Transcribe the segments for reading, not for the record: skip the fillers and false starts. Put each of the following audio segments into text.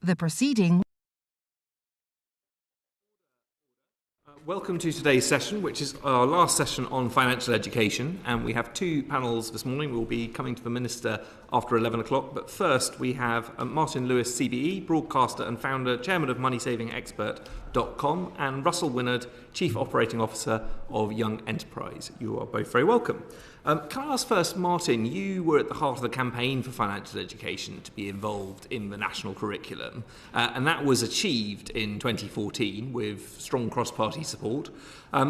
The proceeding. Welcome to today's session, which is our last session on financial education, and we have two panels this morning. We'll be coming to the Minister after 11 o'clock, but first we have Martin Lewis, CBE, broadcaster and founder, chairman of MoneySavingExpert.com, and Russell Winnard, Chief Operating Officer of Young Enterprise. You are both very welcome. Can I ask first, Martin, you were at the heart of the campaign for financial education to be involved in the national curriculum, and that was achieved in 2014 with strong cross-party support.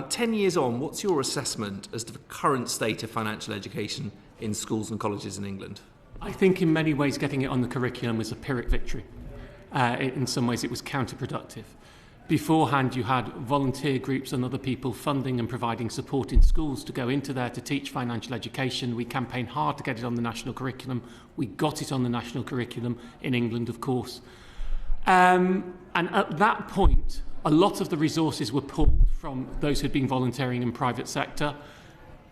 10 years on, what's your assessment as to the current state of financial education in schools and colleges in England? I think in many ways getting it on the curriculum was a Pyrrhic victory. In some ways it was counterproductive. Beforehand you had volunteer groups and other people funding and providing support in schools to go into there to teach financial education. We campaigned hard to get it on the national curriculum. We got it on the national curriculum in England, of course. And at that point, a lot of the resources were pulled from those who'd been volunteering in private sector.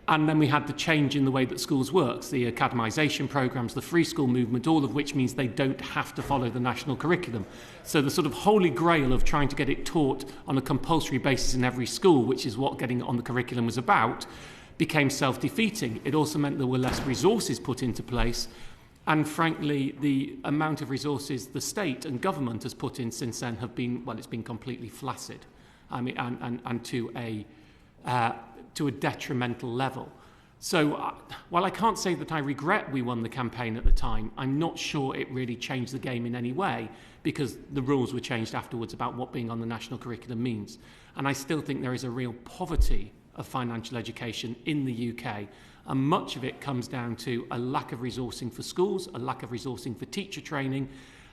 And then we had the change in the way that schools works, the academisation programmes, the free school movement, all of which means they don't have to follow the national curriculum. So the sort of holy grail of trying to get it taught on a compulsory basis in every school, which is what getting it on the curriculum was about, became self-defeating. It also meant there were less resources put into place. And frankly, the amount of resources the state and government has put in since then have been, well, it's been completely flaccid. I mean, and to a detrimental level. So while I can't say that I regret we won the campaign at the time, I'm not sure it really changed the game in any way, because the rules were changed afterwards about what being on the national curriculum means. And I still think there is a real poverty of financial education in the UK, and much of it comes down to a lack of resourcing for schools, a lack of resourcing for teacher training,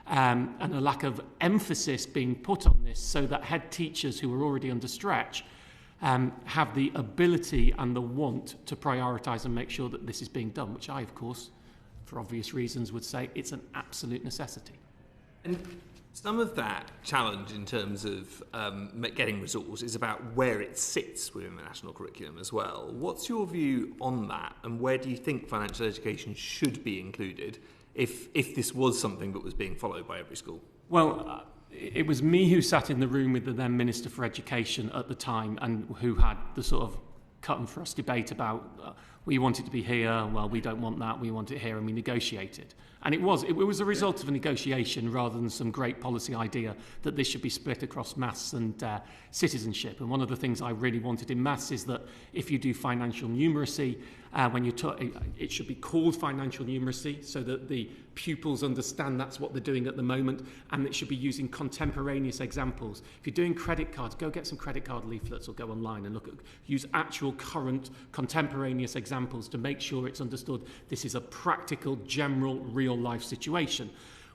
and a lack of emphasis being put on this so that head teachers who are already under stretch have the ability and the want to prioritise and make sure that this is being done, which I, of course, for obvious reasons, would say it's an absolute necessity. And some of that challenge in terms of getting resource is about where it sits within the national curriculum as well. What's your view on that, and where do you think financial education should be included if this was something that was being followed by every school? Well, it was me who sat in the room with the then Minister for Education at the time, and who had the sort of cut and thrust debate about we want it to be here, well, we don't want that, we want it here, and we negotiated. And it was a result of a negotiation rather than some great policy idea that this should be split across maths and citizenship. And one of the things I really wanted in maths is that if you do financial numeracy, it should be called financial numeracy so that the pupils understand that's what they're doing at the moment, and it should be using contemporaneous examples. If you're doing credit cards, go get some credit card leaflets or go online and use actual current contemporaneous examples to make sure it's understood this is a practical, general, real life situation.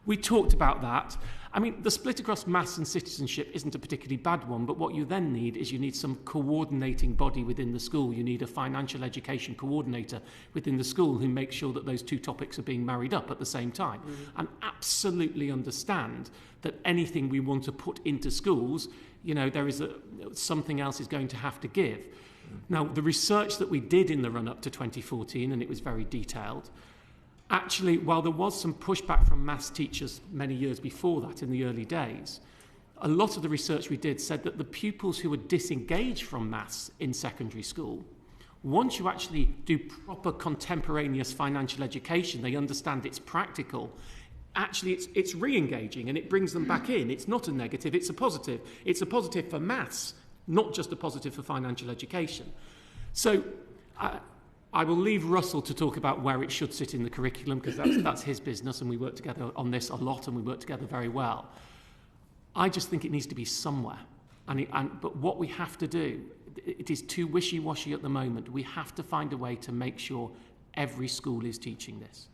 We talked about that. I mean, the split across maths and citizenship isn't a particularly bad one, but what you then need is you need some coordinating body within the school. You need a financial education coordinator within the school who makes sure that those two topics are being married up at the same time. And absolutely understand that anything we want to put into schools, there is something else is going to have to give. Now, the research that we did in the run-up to 2014, and it was very detailed, actually, while there was some pushback from maths teachers many years before that in the early days, a lot of the research we did said that the pupils who were disengaged from maths in secondary school, once you actually do proper contemporaneous financial education, they understand it's practical, actually it's re-engaging and it brings them back in. It's not a negative, it's a positive. It's a positive for maths, not just a positive for financial education. So I will leave Russell to talk about where it should sit in the curriculum, because that's his business, and we work together on this a lot, and we work together very well. I just think it needs to be somewhere. But what we have to do, it is too wishy-washy at the moment. We have to find a way to make sure every school is teaching this.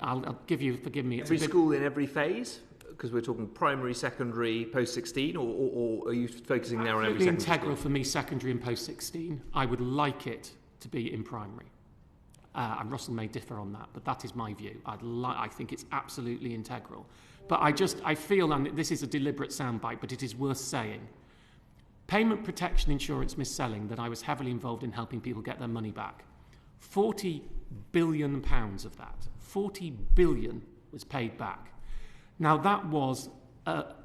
I'll forgive me. Every school in every phase? Because we're talking primary, secondary, post-16, or are you focusing there on every secondary integral school? For me, secondary and post-16. I would like it to be in primary. And Russell may differ on that, but that is my view. I think it's absolutely integral. But I feel, and this is a deliberate soundbite, but it is worth saying, payment protection insurance mis-selling, that I was heavily involved in helping people get their money back. £40 billion of that, 40 billion was paid back. Now that was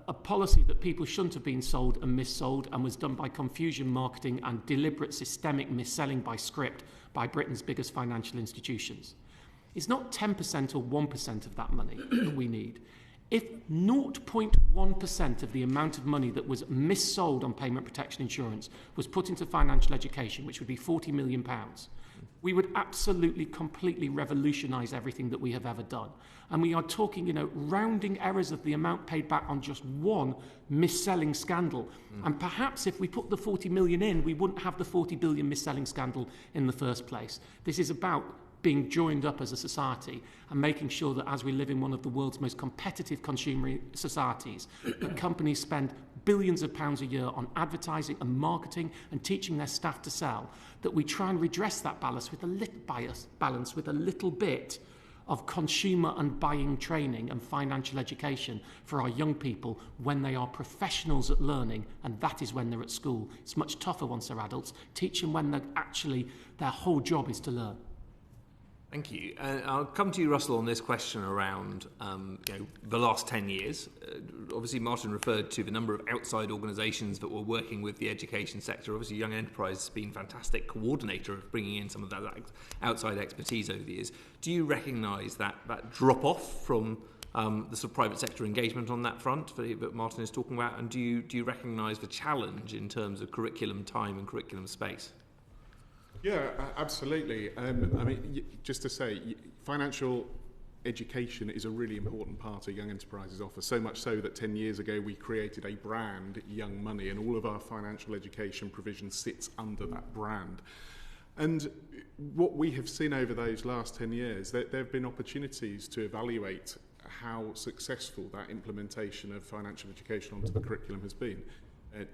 a policy that people shouldn't have been sold and missold, and was done by confusion marketing and deliberate systemic mis-selling by script by Britain's biggest financial institutions. It's not 10% or 1% of that money that we need. If 0.1% of the amount of money that was missold on payment protection insurance was put into financial education, which would be £40 million, we would absolutely, completely revolutionise everything that we have ever done. And we are talking, rounding errors of the amount paid back on just one mis-selling scandal. And perhaps if we put the 40 million in, we wouldn't have the 40 billion mis-selling scandal in the first place. This is about being joined up as a society and making sure that as we live in one of the world's most competitive consumer societies, that companies spend billions of pounds a year on advertising and marketing and teaching their staff to sell, that we try and redress that balance with a little bit of consumer and buying training and financial education for our young people when they are professionals at learning, and that is when they're at school. It's much tougher once they're adults. Teach them when their whole job is to learn. Thank you. I'll come to you, Russell, on this question around the last 10 years. Obviously, Martin referred to the number of outside organisations that were working with the education sector. Obviously, Young Enterprise has been a fantastic coordinator of bringing in some of that outside expertise over the years. Do you recognise that drop-off from the sort of private sector engagement on that front that Martin is talking about? And do you recognise the challenge in terms of curriculum time and curriculum space? Yeah, absolutely. Just to say, financial education is a really important part of Young Enterprises offer, so much so that 10 years ago we created a brand, Young Money, and all of our financial education provision sits under that brand. And what we have seen over those last 10 years, there have been opportunities to evaluate how successful that implementation of financial education onto the curriculum has been.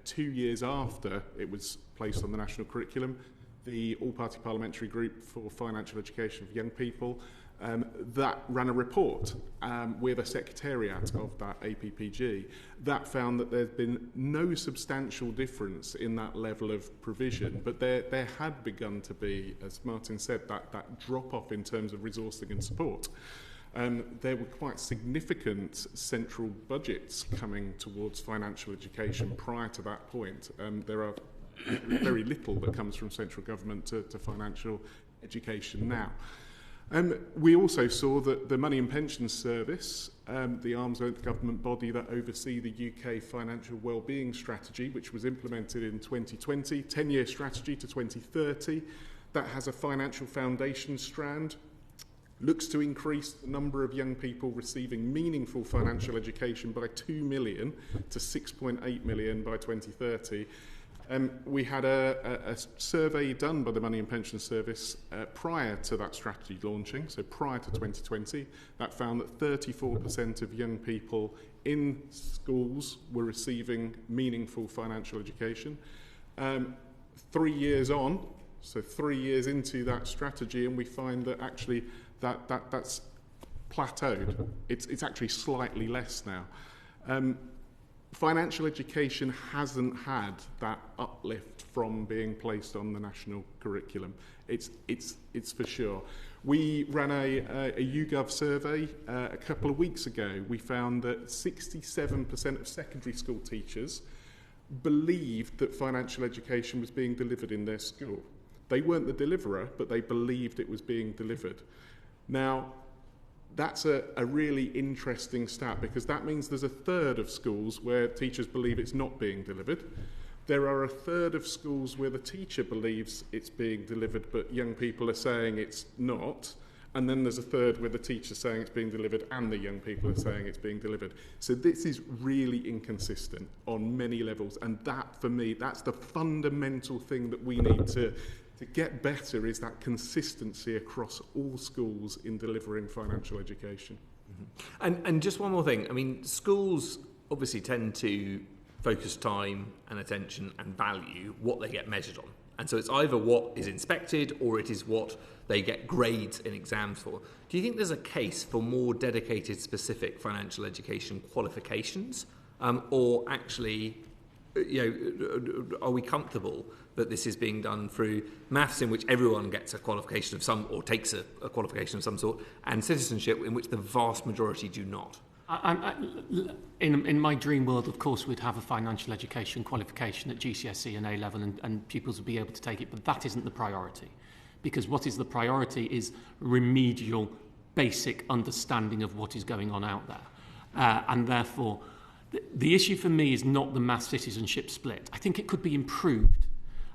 2 years after it was placed on the national curriculum, the All-Party Parliamentary Group for Financial Education for Young People, that ran a report with a secretariat of that APPG that found that there's been no substantial difference in that level of provision, but there had begun to be, as Martin said, that drop-off in terms of resourcing and support. There were quite significant central budgets coming towards financial education prior to that point. There are very little that comes from central government to financial education now. We also saw that the Money and Pensions Service, the arm's-length government body that oversee the UK financial wellbeing strategy, which was implemented in 2020, 10-year strategy to 2030, that has a financial foundation strand, looks to increase the number of young people receiving meaningful financial education by 2 million to 6.8 million by 2030. We had a survey done by the Money and Pension Service prior to that strategy launching, so prior to 2020, that found that 34% of young people in schools were receiving meaningful financial education. 3 years on, so 3 years into that strategy, and we find that actually that's plateaued. It's actually slightly less now. Financial education hasn't had that uplift from being placed on the national curriculum. It's for sure. We ran a YouGov survey a couple of weeks ago. We found that 67% of secondary school teachers believed that financial education was being delivered in their school. They weren't the deliverer, but they believed it was being delivered. Now, that's a really interesting stat, because that means there's a third of schools where teachers believe it's not being delivered. There are a third of schools where the teacher believes it's being delivered, but young people are saying it's not. And then there's a third where the teacher's saying it's being delivered and the young people are saying it's being delivered. So this is really inconsistent on many levels. And that, for me, that's the fundamental thing that we need to get better, is that consistency across all schools in delivering financial education. Mm-hmm. And just one more thing. I mean, schools obviously tend to focus time and attention and value what they get measured on. And so it's either what is inspected or it is what they get grades in exams for. Do you think there's a case for more dedicated, specific financial education qualifications? Or actually, are we comfortable that this is being done through maths, in which everyone gets a qualification of some, or takes a qualification of some sort, and citizenship, in which the vast majority do not? In my dream world, of course, we'd have a financial education qualification at GCSE and A-level and pupils would be able to take it, but that isn't the priority. Because what is the priority is remedial, basic understanding of what is going on out there. And therefore, the issue for me is not the mass citizenship split. I think it could be improved.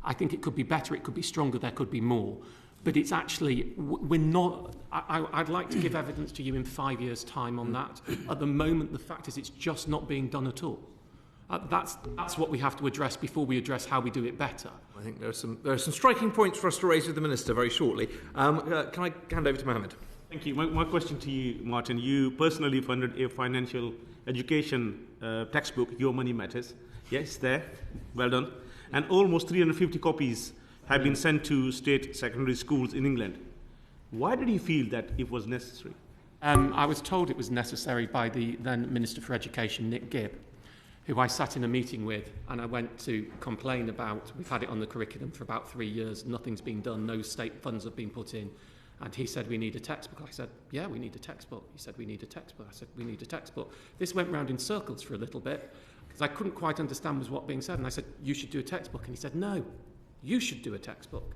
I think it could be better, it could be stronger, there could be more. But it's actually, we're not, I'd like to give evidence to you in 5 years' time on that. At the moment, the fact is it's just not being done at all. That's what we have to address before we address how we do it better. I think there are some striking points for us to raise with the Minister very shortly. Can I hand over to Mohammed? Thank you. My question to you, Martin, you personally funded a financial education textbook, Your Money Matters. Yes, there. Well done. And almost 350 copies have been sent to state secondary schools in England. Why did you feel that it was necessary? I was told it was necessary by the then Minister for Education, Nick Gibb, who I sat in a meeting with, and I went to complain about, we've had it on the curriculum for about 3 years, nothing's been done, no state funds have been put in. And he said, we need a textbook. I said, yeah, we need a textbook. He said, we need a textbook. I said, we need a textbook. This went round in circles for a little bit, because I couldn't quite understand was what being said. And I said, you should do a textbook. And he said, no, you should do a textbook.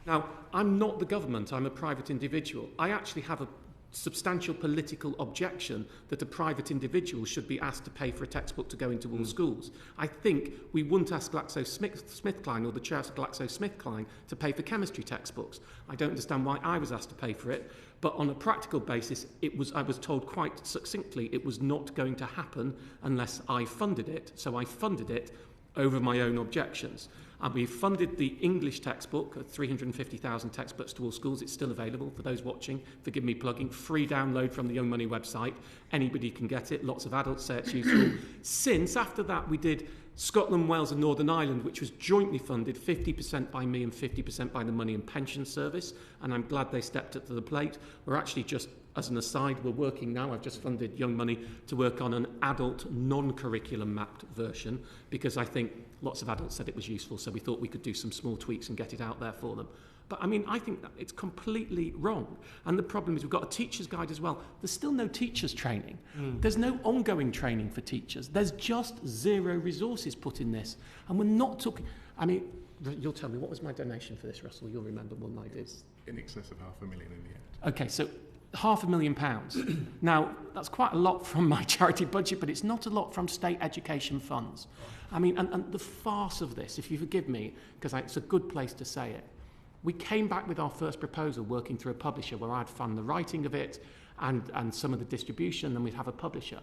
Now, I'm not the government, I'm a private individual. I actually have a substantial political objection that a private individual should be asked to pay for a textbook to go into all schools. I think we wouldn't ask GlaxoSmithKline or the chair of GlaxoSmithKline to pay for chemistry textbooks. I don't understand why I was asked to pay for it, but on a practical basis, I was told quite succinctly it was not going to happen unless I funded it, so I funded it over my own objections. And we funded the English textbook, 350,000 textbooks to all schools. It's still available for those watching. Forgive me plugging. Free download from the Young Money website. Anybody can get it. Lots of adults say it's useful. Since, after that, we did Scotland, Wales and Northern Ireland, which was jointly funded, 50% by me and 50% by the Money and Pension Service. And I'm glad they stepped up to the plate. We're actually just, as an aside, we're working now. I've just funded Young Money to work on an adult non-curriculum mapped version because I think lots of adults said it was useful, so we thought we could do some small tweaks and get it out there for them. But I mean, I think that it's completely wrong. And the problem is we've got a teacher's guide as well. There's still no teachers training. There's no ongoing training for teachers. There's just zero resources put in this. And we're not talking, I mean, you'll tell me, what was my donation for this, Russell? You'll remember more than I do. In excess of £500,000 in the end. Okay, so £500,000. Now, that's quite a lot from my charity budget, but it's not a lot from state education funds. I mean, and the farce of this, if you forgive me, because it's a good place to say it, we came back with our first proposal working through a publisher where I'd fund the writing of it and some of the distribution, and we'd have a publisher.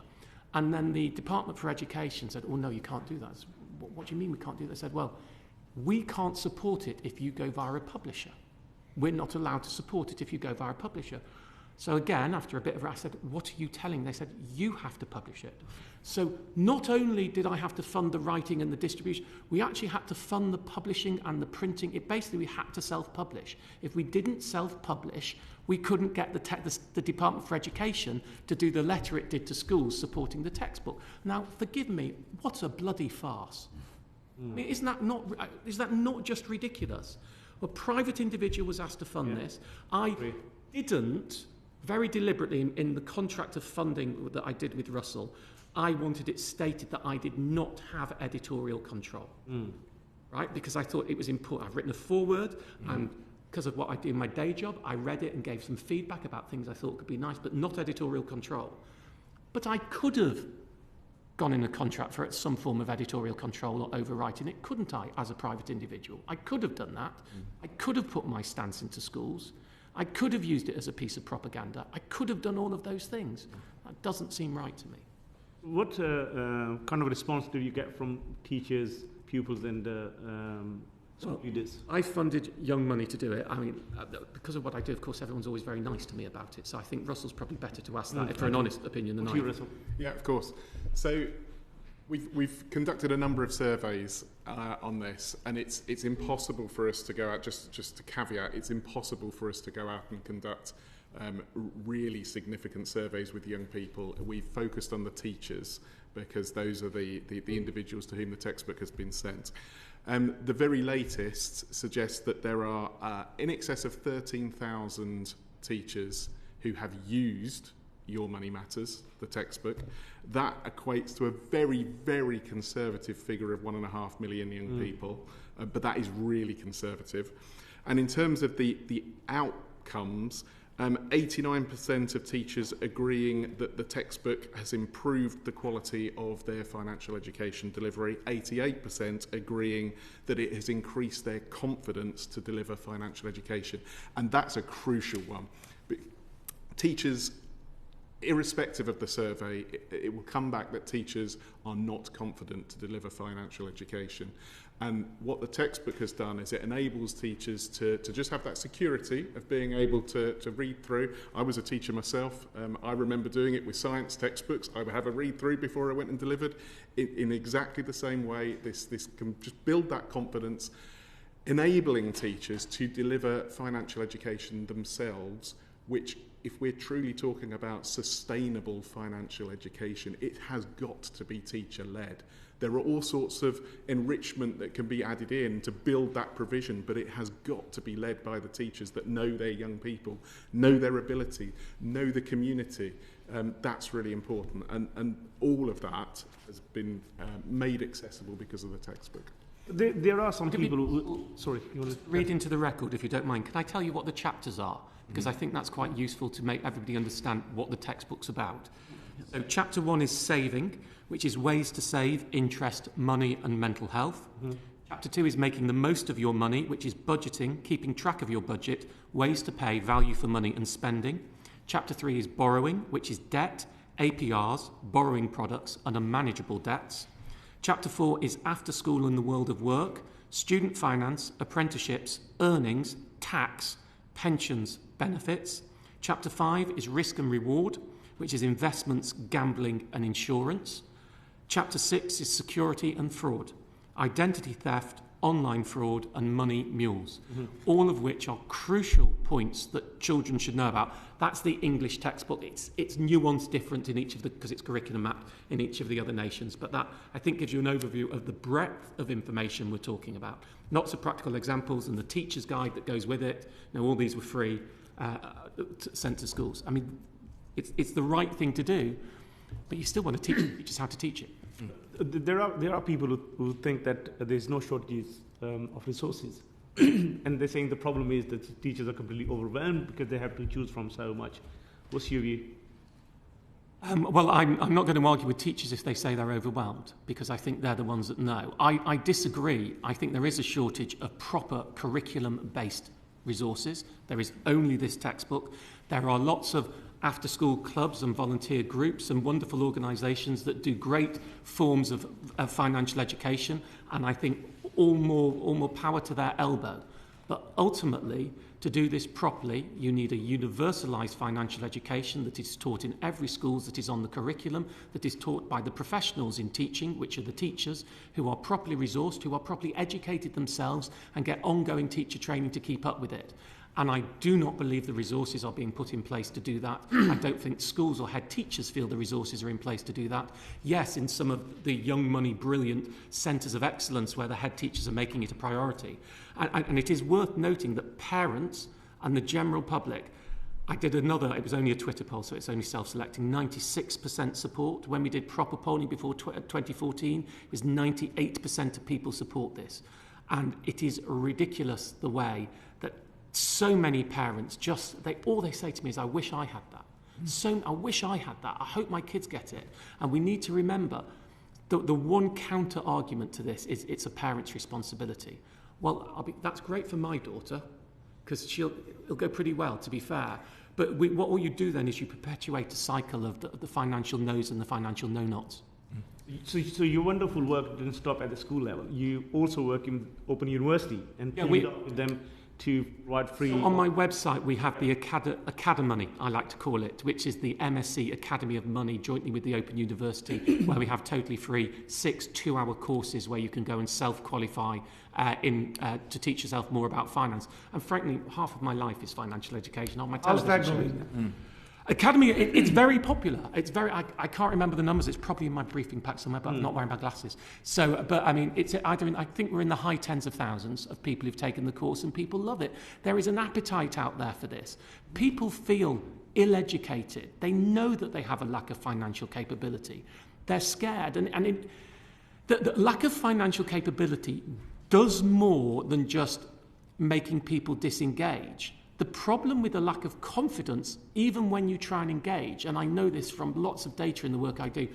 And then the Department for Education said, oh, no, you can't do that. I said, what do you mean we can't do that? I said, well, we can't support it if you go via a publisher. We're not allowed to support it if you go via a publisher. So again, after a bit of I said, what are you telling? They said, you have to publish it. So not only did I have to fund the writing and the distribution, we actually had to fund the publishing and the printing. Basically, we had to self-publish. If we didn't self-publish, we couldn't get the Department for Education to do the letter it did to schools supporting the textbook. Now, forgive me, what a bloody farce. I mean, is that not just ridiculous? A private individual was asked to fund this. I didn't, very deliberately in the contract of funding that I did with Russell, I wanted it stated that I did not have editorial control, right? Because I thought it was important. I've written a foreword, and because of what I do in my day job, I read it and gave some feedback about things I thought could be nice, but not editorial control. But I could have gone in a contract for some form of editorial control or overwriting it, couldn't I, as a private individual? I could have done that. I could have put my stance into schools. I could have used it as a piece of propaganda. I could have done all of those things. That doesn't seem right to me. What kind of response do you get from teachers, pupils and school leaders? I funded Young Money to do it. I mean, because of what I do, of course, everyone's always very nice to me about it. So I think Russell's probably better to ask that for an honest opinion than I am. Yeah, of course. So we've conducted a number of surveys on this, and it's impossible for us to go out, just to caveat, it's impossible for us to go out and conduct really significant surveys with young people. We've focused on the teachers because those are the individuals to whom the textbook has been sent. The very latest suggests that there are in excess of 13,000 teachers who have used Your Money Matters, the textbook. That equates to a very, very conservative figure of 1.5 million young people, but that is really conservative. And in terms of the outcomes, 89% of teachers agreeing that the textbook has improved the quality of their financial education delivery, 88% agreeing that it has increased their confidence to deliver financial education. And that's a crucial one. But teachers, irrespective of the survey, it will come back that teachers are not confident to deliver financial education. And what the textbook has done is it enables teachers to just have that security of being able to read through. I was a teacher myself. I remember doing it with science textbooks. I would have a read through before I went and delivered. In exactly the same way, this can just build that confidence, enabling teachers to deliver financial education themselves, which, if we're truly talking about sustainable financial education, it has got to be teacher-led. There are all sorts of enrichment that can be added in to build that provision, but it has got to be led by the teachers that know their young people, know their ability, know the community. That's really important. And all of that has been made accessible because of the textbook. There are some people who... Sorry. You want to read into the record, if you don't mind. Can I tell you what the chapters are? Because I think that's quite useful to make everybody understand what the textbook's about. So chapter 1 is saving, which is ways to save, interest, money and mental health. Chapter 2 is making the most of your money, which is budgeting, keeping track of your budget, ways to pay, value for money and spending. Chapter 3 is borrowing, which is debt, APRs, borrowing products and unmanageable debts. Chapter 4 is after school and the world of work, student finance, apprenticeships, earnings, tax, pensions, benefits. Chapter 5 is risk and reward, which is investments, gambling and insurance. Chapter 6 is security and fraud, identity theft, online fraud and money mules, all of which are crucial points that children should know about. That's the English textbook. It's nuanced different in each of the, because it's curriculum mapped in each of the other nations, but that, I think, gives you an overview of the breadth of information we're talking about. Lots of practical examples and the teacher's guide that goes with it. Now, all these were free, sent to schools. I mean, it's the right thing to do, but you still want to teach teachers how to teach it. There are people who think that there's no shortages of resources. And they're saying the problem is that teachers are completely overwhelmed because they have to choose from so much. What's your view? Well, I'm not going to argue with teachers if they say they're overwhelmed, because I think they're the ones that know. I disagree. I think there is a shortage of proper curriculum-based resources. There is only this textbook. There are lots of after-school clubs and volunteer groups and wonderful organisations that do great forms of financial education, and I think all more power to their elbow. But ultimately, to do this properly, you need a universalised financial education that is taught in every school, that is on the curriculum, that is taught by the professionals in teaching, which are the teachers, who are properly resourced, who are properly educated themselves and get ongoing teacher training to keep up with it. And I do not believe the resources are being put in place to do that. I don't think schools or head teachers feel the resources are in place to do that. Yes, in some of the young money brilliant centres of excellence where the head teachers are making it a priority. And it is worth noting that parents and the general public, I did another, it was only a Twitter poll, so it's only self-selecting, 96% support. When we did proper polling before 2014, it was 98% of people support this. And it is ridiculous the way that so many parents all they say to me is, I wish I had that. I wish I had that. I hope my kids get it. And we need to remember the one counter argument to this is it's a parent's responsibility. Well, that's great for my daughter, because it'll go pretty well, to be fair. But what all you do then is you perpetuate a cycle of the financial no's and the financial no-nots. So your wonderful work didn't stop at the school level. You also work in Open University and teamed up with them to provide free... So on my website, we have the Academy, I like to call it, which is the MSc Academy of Money, jointly with the Open University, where we have totally free 6 two-hour courses where you can go and self-qualify to teach yourself more about finance. And frankly, half of my life is financial education on my television. How's that going? Academy, it's very popular. It's very. I can't remember the numbers. It's probably in my briefing pack somewhere, but I'm not wearing my glasses. So, but I mean, I think we're in the high tens of thousands of people who've taken the course, and people love it. There is an appetite out there for this. People feel ill-educated. They know that they have a lack of financial capability. They're scared. The lack of financial capability does more than just making people disengage. The problem with the lack of confidence, even when you try and engage, and I know this from lots of data in the work I do,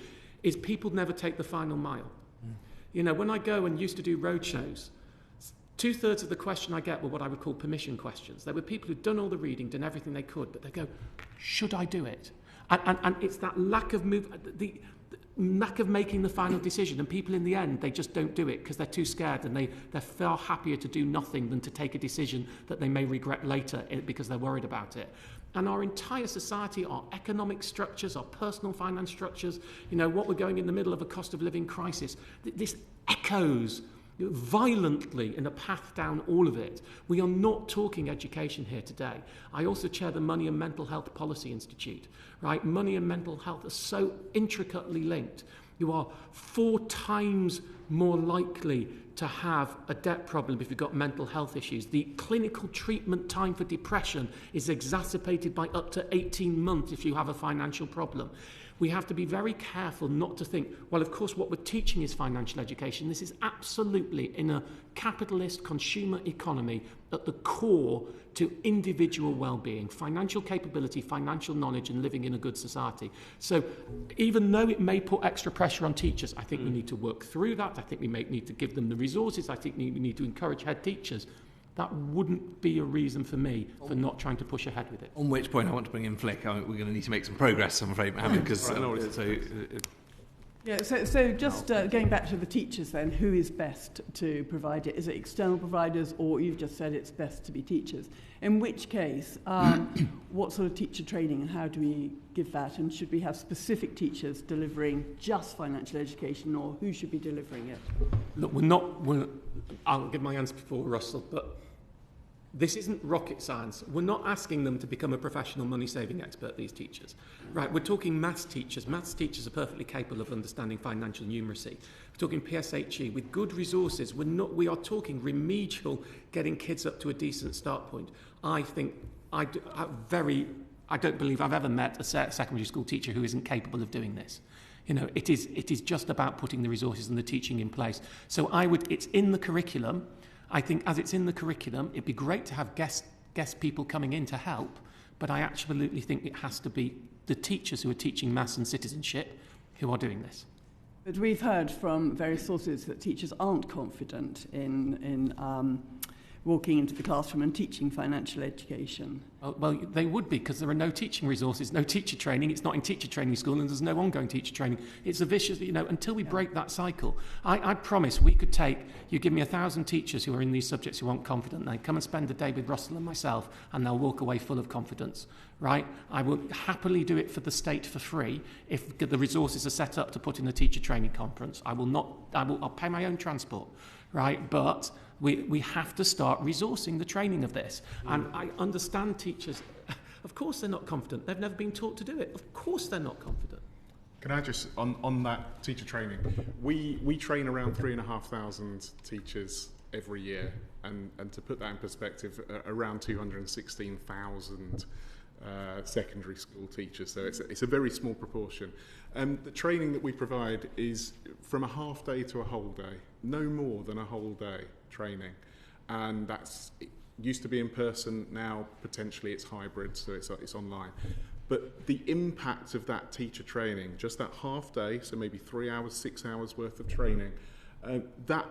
is people never take the final mile. You know, when I go and used to do roadshows, 2/3 of the question I get were what I would call permission questions. There were people who'd done all the reading, done everything they could, but they go, should I do it? And it's that lack of the lack of making the final decision, and people in the end, they just don't do it because they're too scared, and they're far happier to do nothing than to take a decision that they may regret later because they're worried about it. And our entire society, our economic structures, our personal finance structures, you know, what we're going in the middle of a cost of living crisis, this echoes violently in a path down all of it. We are not talking education here today. I also chair the Money and Mental Health Policy Institute, right? Money and mental health are so intricately linked. You are 4 times more likely to have a debt problem if you've got mental health issues. The clinical treatment time for depression is exacerbated by up to 18 months if you have a financial problem. We have to be very careful not to think, well, of course, what we're teaching is financial education. This is absolutely, in a capitalist consumer economy, at the core to individual well-being, financial capability, financial knowledge, and living in a good society. So even though it may put extra pressure on teachers, I think we need to work through that. I think we may need to give them the resources. I think we need to encourage head teachers. That wouldn't be a reason for me for not trying to push ahead with it. On which point I want to bring in Flick. We're going to need to make some progress, I'm afraid, Mohammed, because So just going back to the teachers then, who is best to provide it? Is it external providers, or you've just said it's best to be teachers? In which case, what sort of teacher training and how do we give that? And should we have specific teachers delivering just financial education, or who should be delivering it? Look, I'll give my answer before Russell, but this isn't rocket science. We're not asking them to become a professional money-saving expert, these teachers. Right, we're talking maths teachers. Maths teachers are perfectly capable of understanding financial numeracy. We're talking PSHE with good resources. We are talking remedial, getting kids up to a decent start point. I don't believe I've ever met a secondary school teacher who isn't capable of doing this. You know, it is just about putting the resources and the teaching in place. So it's in the curriculum. I think as it's in the curriculum, it'd be great to have guest people coming in to help, but I absolutely think it has to be the teachers who are teaching maths and citizenship who are doing this. But we've heard from various sources that teachers aren't confident in walking into the classroom and teaching financial education. Well, they would be, because there are no teaching resources, no teacher training. It's not in teacher training school, and there's no ongoing teacher training. It's a vicious, until we break that cycle. I promise we could you give me 1,000 teachers who are in these subjects who aren't confident. They come and spend a day with Russell and myself, and they'll walk away full of confidence, right? I will happily do it for the state for free if the resources are set up to put in a teacher training conference. I'll pay my own transport, right? But we have to start resourcing the training of this. And I understand teachers, of course they're not confident. They've never been taught to do it. Of course they're not confident. Can I just, on that teacher training, we train around 3,500 teachers every year. And to put that in perspective, around 216,000 secondary school teachers. So it's a very small proportion. The training that we provide is from a half day to a whole day, no more than a whole day training. And it used to be in person, now potentially it's hybrid, so it's online. But the impact of that teacher training, just that half day, so maybe 3 hours, 6 hours worth of training, that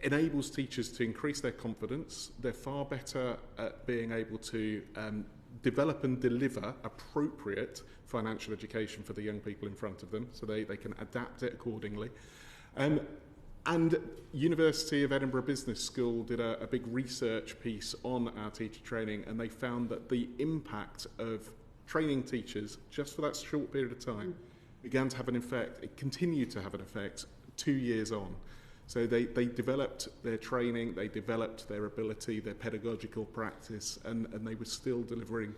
enables teachers to increase their confidence. They're far better at being able to develop and deliver appropriate financial education for the young people in front of them, so they can adapt it accordingly. And University of Edinburgh Business School did a big research piece on our teacher training, and they found that the impact of training teachers just for that short period of time began to have an effect. It continued to have an effect 2 years on. So they developed their training, they developed their ability, their pedagogical practice, and they were still delivering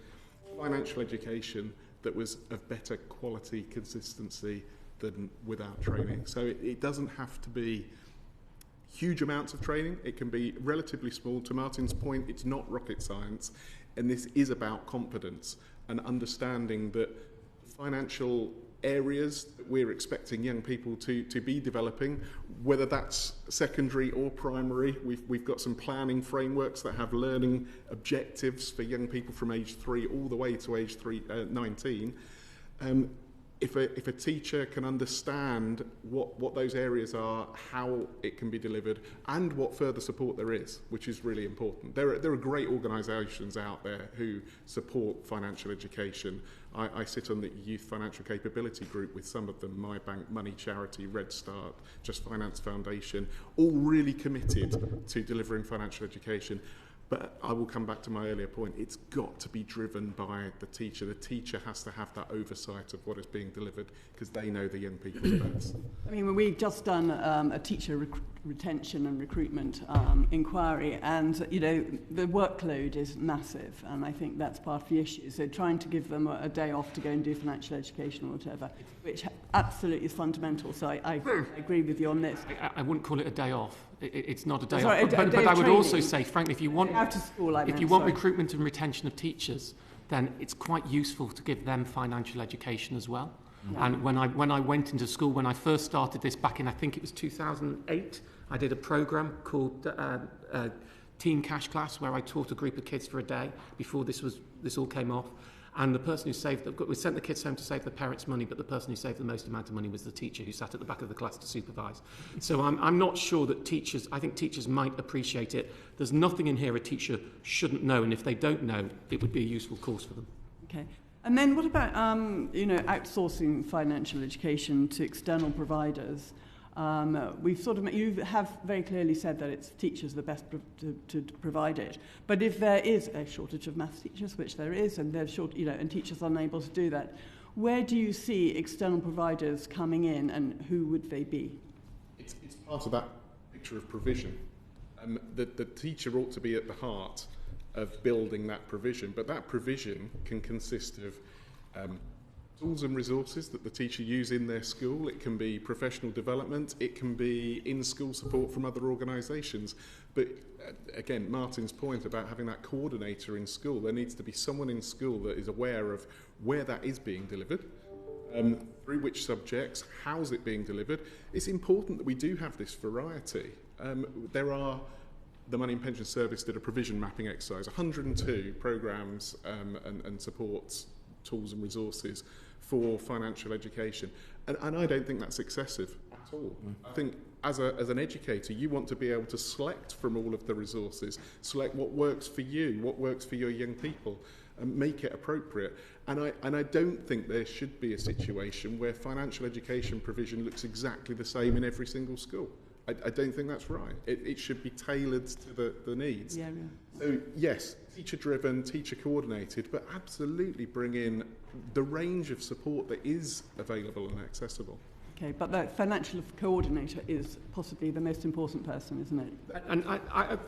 financial education that was of better quality, consistency than without training. So it doesn't have to be huge amounts of training. It can be relatively small. To Martin's point, it's not rocket science, and this is about confidence. and understanding that financial areas that we're expecting young people to be developing, whether that's secondary or primary. We've got some planning frameworks that have learning objectives for young people from age 3 all the way to age 19. If a teacher can understand what those areas are, how it can be delivered, and what further support there is, which is really important. There are great organisations out there who support financial education. I sit on the Youth Financial Capability Group with some of them, My Bank, Money Charity, Red Start, Just Finance Foundation, all really committed to delivering financial education. But I will come back to my earlier point. It's got to be driven by the teacher. The teacher has to have that oversight of what is being delivered because they know the young people best. I mean, we've just done a teacher retention and recruitment inquiry, and, you know, the workload is massive, and I think that's part of the issue. So trying to give them a day off to go and do financial education or whatever, which absolutely is fundamental. So I agree with you on this. I wouldn't call it a day off. It's not a day Sorry, off. But I would also say, frankly, if you want recruitment and retention of teachers, then it's quite useful to give them financial education as well. Yeah. And when I went into school, when I first started this back in, I think it was 2008, I did a programme called Teen Cash Class, where I taught a group of kids for a day before this all came off. And the person who we sent the kids home to save the parents' money, but the person who saved the most amount of money was the teacher who sat at the back of the class to supervise. So I'm not sure that I think teachers might appreciate it. There's nothing in here a teacher shouldn't know, and if they don't know, it would be a useful course for them. Okay. And then what about, outsourcing financial education to external providers? You have very clearly said that it's teachers the best to provide it. But if there is a shortage of maths teachers, which there is, and and teachers are unable to do that, where do you see external providers coming in, and who would they be? It's part of that picture of provision. The teacher ought to be at the heart of building that provision, but that provision can consist of tools and resources that the teacher use in their school. It can be professional development, it can be in-school support from other organisations. But again, Martin's point about having that coordinator in school, there needs to be someone in school that is aware of where that is being delivered, through which subjects, how's it being delivered. It's important that we do have this variety. The Money and Pension Service did a provision mapping exercise, 102 programmes and supports, tools and resources for financial education. And I don't think that's excessive at all. I think as an educator, you want to be able to select from all of the resources, select what works for you, what works for your young people, and make it appropriate. And I don't think there should be a situation where financial education provision looks exactly the same in every single school. I don't think that's right. It should be tailored to the needs. Yeah. So yes, teacher-driven, teacher-coordinated, but absolutely bring in the range of support that is available and accessible. Okay, but the financial coordinator is possibly the most important person, isn't it? And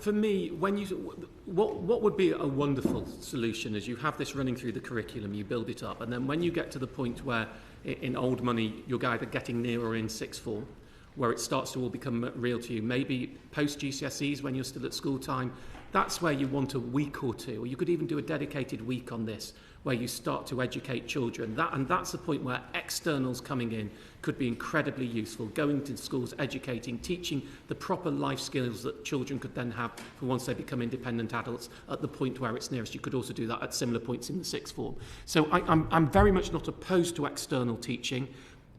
for me, what would be a wonderful solution is you have this running through the curriculum, you build it up, and then when you get to the point where in old money you're either getting near or in sixth form, where it starts to all become real to you, maybe post-GCSEs when you're still at school time, that's where you want a week or two, or you could even do a dedicated week on this, where you start to educate children. And that's the point where externals coming in could be incredibly useful, going to schools, educating, teaching the proper life skills that children could then have for once they become independent adults at the point where it's nearest. You could also do that at similar points in the sixth form. So I'm very much not opposed to external teaching,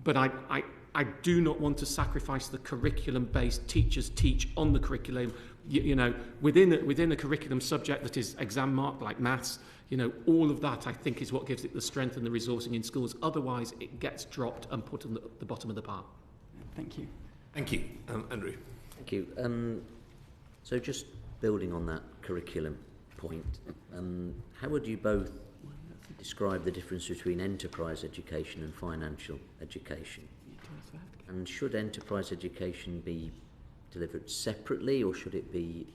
but I do not want to sacrifice the curriculum-based teachers teach on the curriculum, within a curriculum subject that is exam marked like maths. All of that I think is what gives it the strength and the resourcing in schools. Otherwise, it gets dropped and put on the bottom of the pile. Thank you. Thank you, Andrew. Thank you. So just building on that curriculum point, how would you both describe the difference between enterprise education and financial education? And should enterprise education be delivered separately, or should it be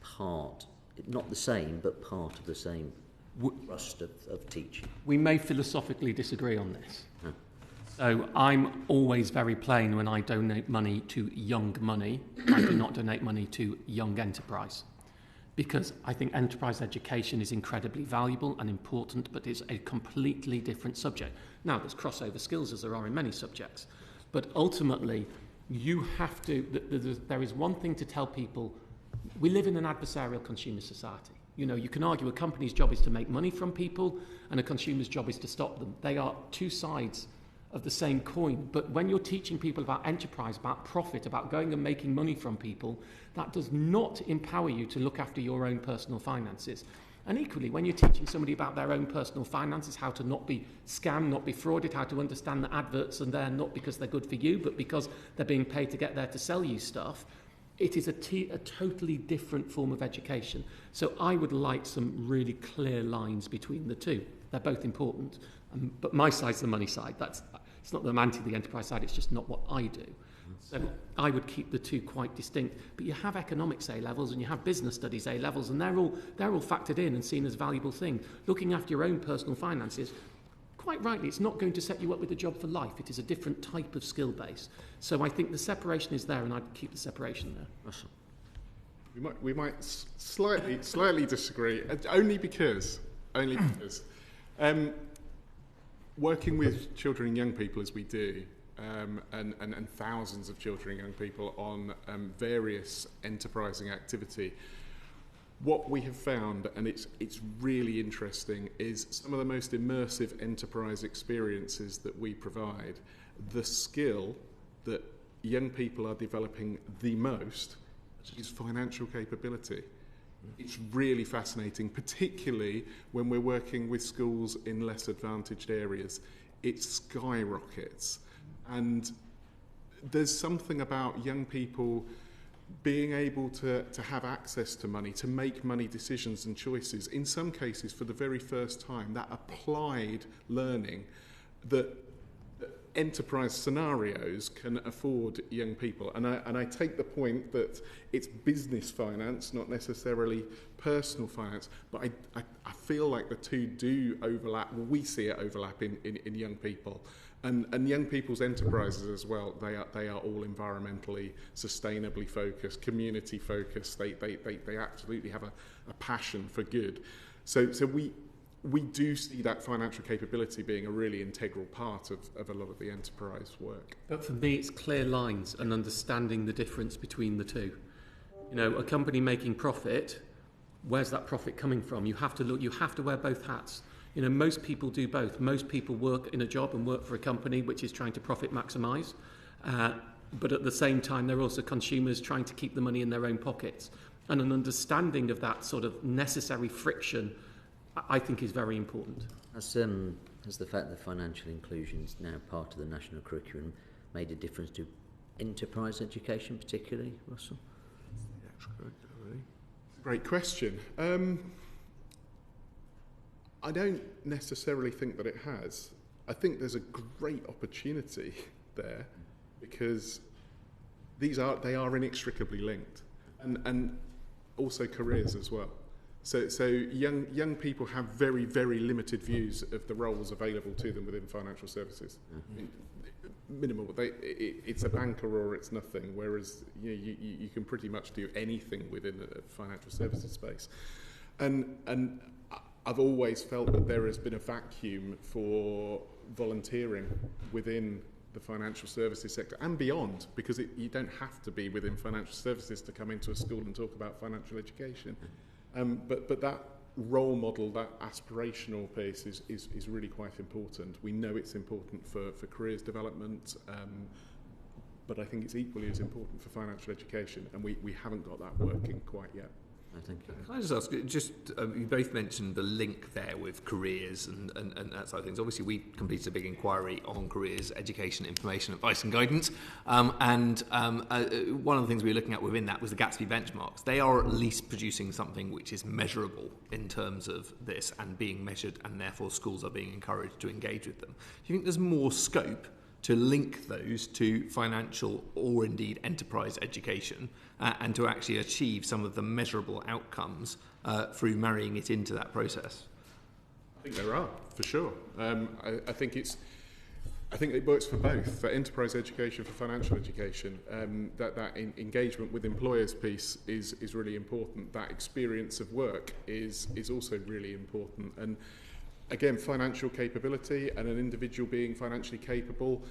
part, not the same, but part of the same thrust of teaching? We may philosophically disagree on this. So I'm always very plain when I donate money to young money. I do not donate money to young enterprise. because I think enterprise education is incredibly valuable and important, but it's a completely different subject. Now, there's crossover skills as there are in many subjects, but ultimately you have to, there is one thing to tell people. We live in an adversarial consumer society. You know, you can argue a company's job is to make money from people and a consumer's job is to stop them. They are two sides of the same coin. But when you're teaching people about enterprise, about profit, about going and making money from people, that does not empower you to look after your own personal finances. And equally, when you're teaching somebody about their own personal finances, how to not be scammed, not be frauded, how to understand that adverts are there not because they're good for you, but because they're being paid to get there to sell you stuff, it is a totally different form of education. So I would like some really clear lines between the two. They're both important, but my side's the money side. It's not that I'm anti the enterprise side, it's just not what I do. So I would keep the two quite distinct. But you have economics A-levels and you have business studies A-levels, and they're all factored in and seen as valuable things. Looking after your own personal finances, quite rightly, it's not going to set you up with a job for life. It is a different type of skill base. So I think the separation is there, and I'd keep the separation there. Russell. We might slightly disagree, only because working with children and young people as we do, and thousands of children and young people on various enterprising activity, what we have found, and it's really interesting, is some of the most immersive enterprise experiences that we provide. The skill that young people are developing the most is financial capability. It's really fascinating, particularly when we're working with schools in less advantaged areas. It skyrockets. And there's something about young people being able to have access to money, to make money decisions and choices, in some cases for the very first time, that applied learning that enterprise scenarios can afford young people. And I take the point that it's business finance, not necessarily personal finance, but I feel like the two do overlap. Well, we see it overlap in young people. And young people's enterprises as well, they are all environmentally, sustainably focused, community focused. They absolutely have a passion for good. So we do see that financial capability being a really integral part of a lot of the enterprise work. But for me, it's clear lines and understanding the difference between the two. You know, a company making profit, where's that profit coming from? You have to wear both hats. You know, most people do both. Most people work in a job and work for a company which is trying to profit maximise. But at the same time, they're also consumers trying to keep the money in their own pockets. And an understanding of that sort of necessary friction, I think, is very important. Has the fact that financial inclusion is now part of the national curriculum made a difference to enterprise education particularly, Russell? Great question. I don't necessarily think that it has. I think there's a great opportunity there because they are inextricably linked, and also careers as well. So young people have very, very limited views of the roles available to them within financial services. I mean, minimal. It's a banker or it's nothing. Whereas you can pretty much do anything within the financial services space, and I've always felt that there has been a vacuum for volunteering within the financial services sector and beyond, because you don't have to be within financial services to come into a school and talk about financial education. But that role model, that aspirational piece is really quite important. We know it's important for careers development, but I think it's equally as important for financial education, and we haven't got that working quite yet. Thank you. Can I just ask, you both mentioned the link there with careers and that side of things. Obviously, we completed a big inquiry on careers, education, information, advice and guidance. One of the things we were looking at within that was the Gatsby benchmarks. They are at least producing something which is measurable in terms of this and being measured, and therefore schools are being encouraged to engage with them. Do you think there's more scope to link those to financial or indeed enterprise education and to actually achieve some of the measurable outcomes through marrying it into that process? I think there are, for sure. I think it's... I think it works for both, for enterprise education, for financial education. That engagement with employers piece is really important. That experience of work is also really important. And again, financial capability and an individual being financially capable,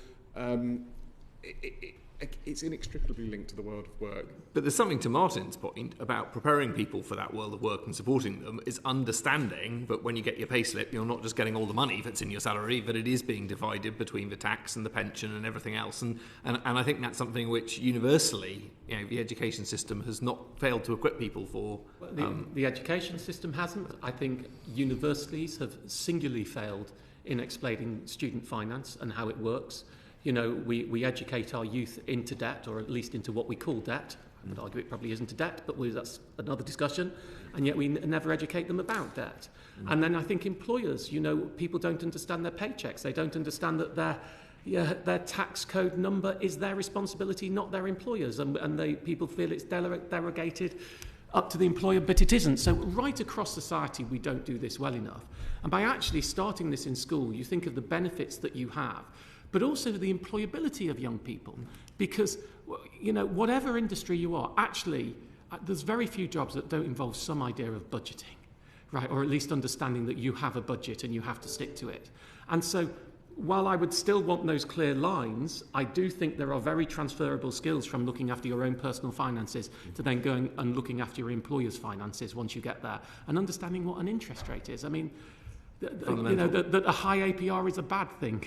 it's inextricably linked to the world of work. But there's something to Martin's point about preparing people for that world of work and supporting them is understanding that when you get your payslip, you're not just getting all the money that's in your salary, but it is being divided between the tax and the pension and everything else. And I think that's something which universally, the education system has not failed to equip people for. The education system hasn't. I think universities have singularly failed in explaining student finance and how it works. We educate our youth into debt, or at least into what we call debt. I would argue it probably isn't a debt, but that's another discussion. And yet we never educate them about debt. And then I think employers, people don't understand their paychecks. They don't understand that their tax code number is their responsibility, not their employers. And people feel it's derogated up to the employer, but it isn't. So right across society, we don't do this well enough. And by actually starting this in school, you think of the benefits that you have, but also the employability of young people. Because, whatever industry you are, actually, there's very few jobs that don't involve some idea of budgeting, right? Or at least understanding that you have a budget and you have to stick to it. And so, while I would still want those clear lines, I do think there are very transferable skills from looking after your own personal finances to then going and looking after your employer's finances once you get there, and understanding what an interest rate is. I mean, that a high APR is a bad thing.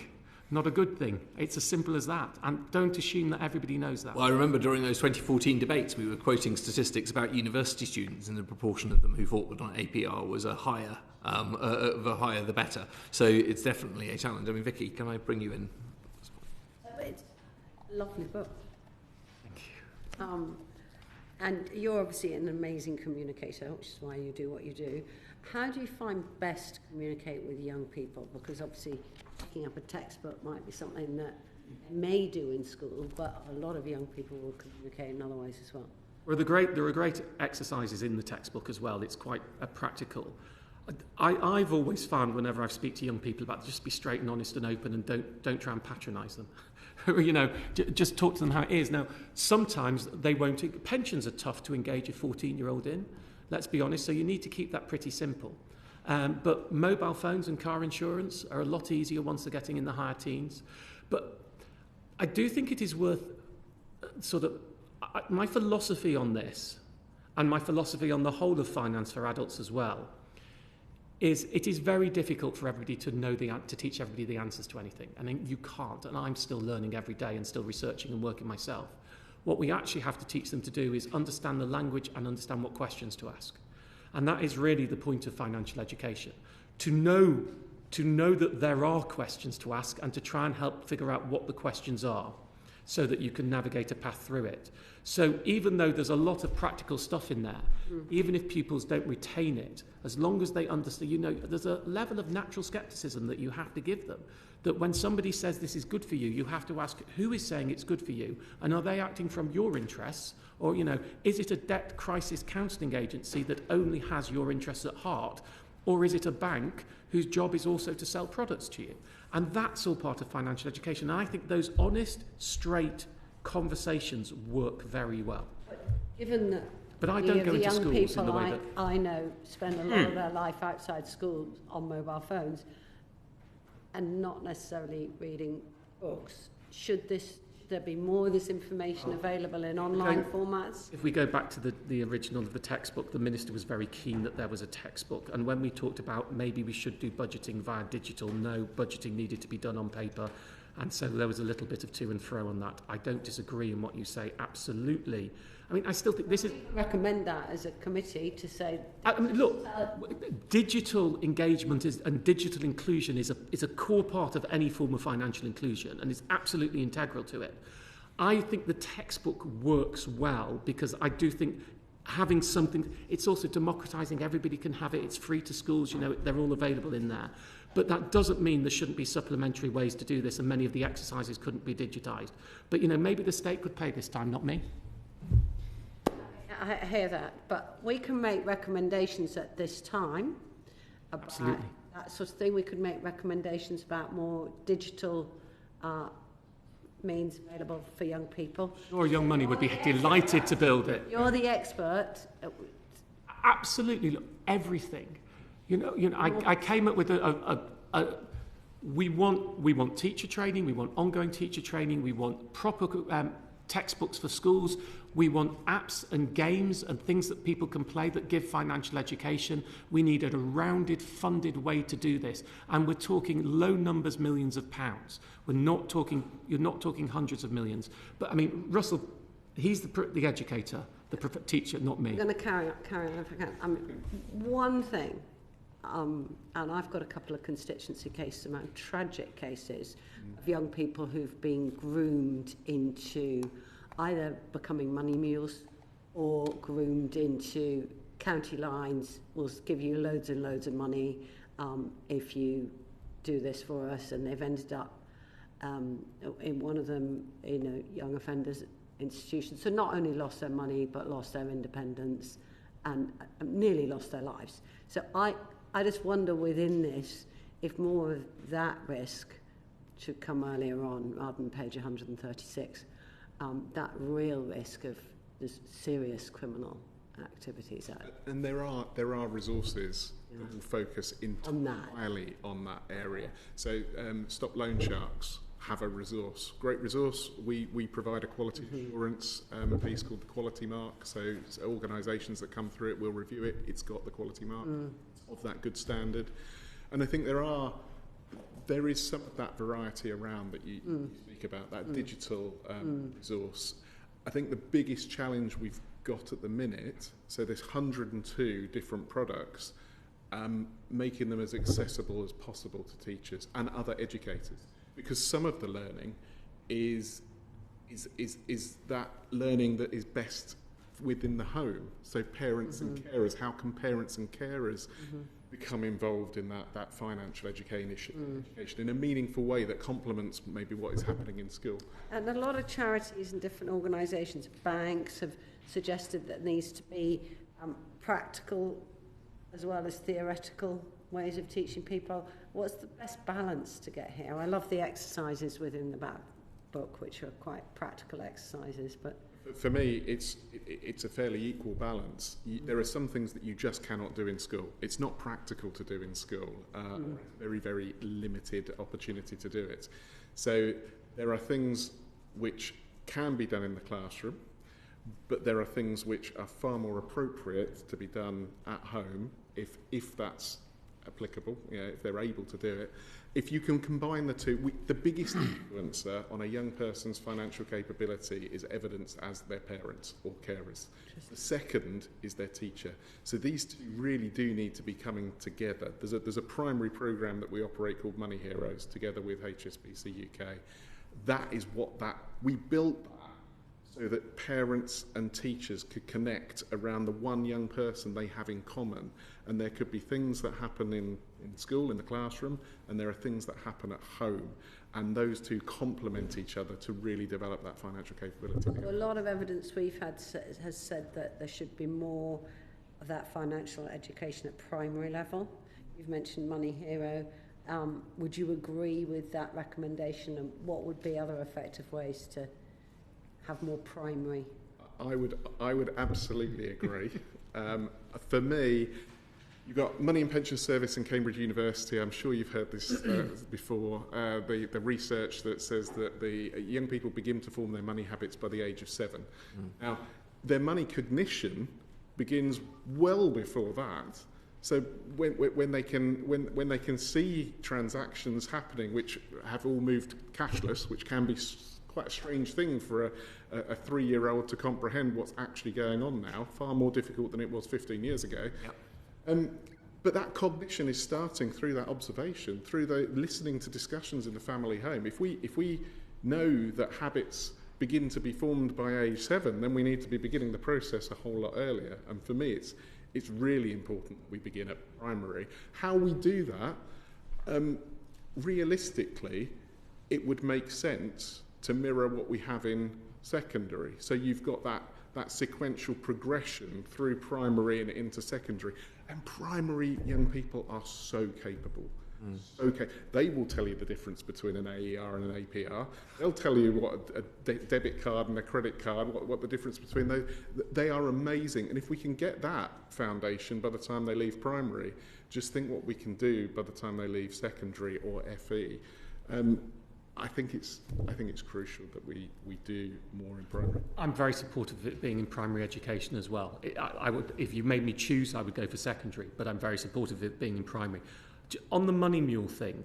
Not a good thing. It's as simple as that. And don't assume that everybody knows that. Well, I remember during those 2014 debates, we were quoting statistics about university students and the proportion of them who thought that an APR was the higher the better. So it's definitely a challenge. I mean, Vicky, can I bring you in? It's a lovely book. Thank you. And you're obviously an amazing communicator, which is why you do what you do. How do you find best to communicate with young people? Because obviously picking up a textbook might be something that they may do in school, but a lot of young people will communicate in other ways as well. Well, there are great exercises in the textbook as well. It's quite practical. I've always found whenever I speak to young people about just be straight and honest and open, and don't try and patronise them. Just talk to them how it is. Now, sometimes they won't. Pensions are tough to engage a 14-year-old in. Let's be honest, so you need to keep that pretty simple. But mobile phones and car insurance are a lot easier once they're getting in the higher teens. But I do think it is worth my philosophy on this, and my philosophy on the whole of finance for adults as well, is it is very difficult for everybody to teach everybody the answers to anything. And you can't, and I'm still learning every day and still researching and working myself. What we actually have to teach them to do is understand the language and understand what questions to ask. And that is really the point of financial education. To know that there are questions to ask and to try and help figure out what the questions are so that you can navigate a path through it. So even though there's a lot of practical stuff in there, even if pupils don't retain it, as long as they understand, there's a level of natural scepticism that you have to give them. That when somebody says this is good for you, you have to ask who is saying it's good for you, and are they acting from your interests, or is it a debt crisis counselling agency that only has your interests at heart, or is it a bank whose job is also to sell products to you? And that's all part of financial education. And I think those honest, straight conversations work very well. Given that but I don't go into young schools people in the way that I know spend a lot of their life outside school on mobile phones and not necessarily reading books. Should there be more of this information available in online formats? If we go back to the original of the textbook, the Minister was very keen that there was a textbook. And when we talked about maybe we should do budgeting via digital, no, budgeting needed to be done on paper. And so there was a little bit of to and fro on that. I don't disagree in what you say, absolutely. I mean, I still think this is... Recommend that as a committee to say... look, digital engagement and digital inclusion is a core part of any form of financial inclusion and is absolutely integral to it. I think the textbook works well because I do think having something... It's also democratising. Everybody can have it. It's free to schools. They're all available in there. But that doesn't mean there shouldn't be supplementary ways to do this, and many of the exercises couldn't be digitised. But, maybe the state could pay this time, not me. I hear that, but we can make recommendations at this time about Absolutely. that sort of thing. We could make recommendations about more digital means available for young people? Sure, Young Money would be delighted to build it. You're the expert. Absolutely, look, everything. I came up with we want teacher training, we want ongoing teacher training, we want proper textbooks for schools, we want apps and games and things that people can play that give financial education. We need a rounded, funded way to do this, and we're talking low numbers, millions of pounds. You're not talking hundreds of millions. But I mean, Russell, he's the educator, the teacher, not me. I'm going to carry on if I can. One thing, and I've got a couple of constituency cases around tragic cases of young people who've been groomed into either becoming money mules or groomed into county lines. We'll give you loads and loads of money if you do this for us, and they've ended up in one of them in a young offenders institution. So not only lost their money, but lost their independence and nearly lost their lives. So I just wonder within this if more of that risk should come earlier on rather than page 136, that real risk of this serious criminal activities. And there are resources that will focus entirely on that area. So Stop Loan Sharks have a resource, great resource. We provide a quality assurance piece called the Quality Mark. So organisations that come through it will review it. It's got the quality mark of that good standard. And I think there is some of that variety around that you speak about, that digital resource. I think the biggest challenge we've got at the minute, so there's 102 different products, making them as accessible as possible to teachers and other educators. Because some of the learning is that learning that is best within the home. So parents and carers, how can parents and carers become involved in that financial education in a meaningful way that complements maybe what is happening in school? And a lot of charities and different organisations, banks have suggested that needs to be practical as well as theoretical ways of teaching people. What's the best balance to get here? I love the exercises within the back book, which are quite practical exercises, but for me, it's a fairly equal balance. There are some things that you just cannot do in school. It's not practical to do in school. Very, very limited opportunity to do it. So there are things which can be done in the classroom, but there are things which are far more appropriate to be done at home if that's applicable, if they're able to do it. If you can combine the two, the biggest influencer on a young person's financial capability is evidenced as their parents or carers. The second is their teacher. So these two really do need to be coming together. There's a primary programme that we operate called Money Heroes together with HSBC UK. That is we built that so that parents and teachers could connect around the one young person they have in common. And there could be things that happen in school, in the classroom, and there are things that happen at home. And those two complement each other to really develop that financial capability. So a lot of evidence we've had has said that there should be more of that financial education at primary level. You've mentioned Money Hero. Would you agree with that recommendation, and what would be other effective ways to have more primary? I would absolutely agree. For me, you've got Money and Pension Service in Cambridge University. I'm sure you've heard this before. The research that says that the young people begin to form their money habits by the age of 7. Now, their money cognition begins well before that. So when they can see transactions happening which have all moved cashless, which can be quite a strange thing for a 3-year-old to comprehend what's actually going on now, far more difficult than it was 15 years ago. Yep. But that cognition is starting through that observation, through the listening to discussions in the family home. If we know that habits begin to be formed by age 7, then we need to be beginning the process a whole lot earlier. And for me, it's really important that we begin at primary. How we do that, realistically, it would make sense to mirror what we have in secondary. So you've got that sequential progression through primary and into secondary. And primary young people are so capable. Okay, they will tell you the difference between an AER and an APR. They'll tell you what a debit card and a credit card, what the difference between those. They are amazing. And if we can get that foundation by the time they leave primary, just think what we can do by the time they leave secondary or FE. I think it's crucial that we do more in primary. I'm very supportive of it being in primary education as well. I would, if you made me choose, I would go for secondary, but I'm very supportive of it being in primary. On the money mule thing,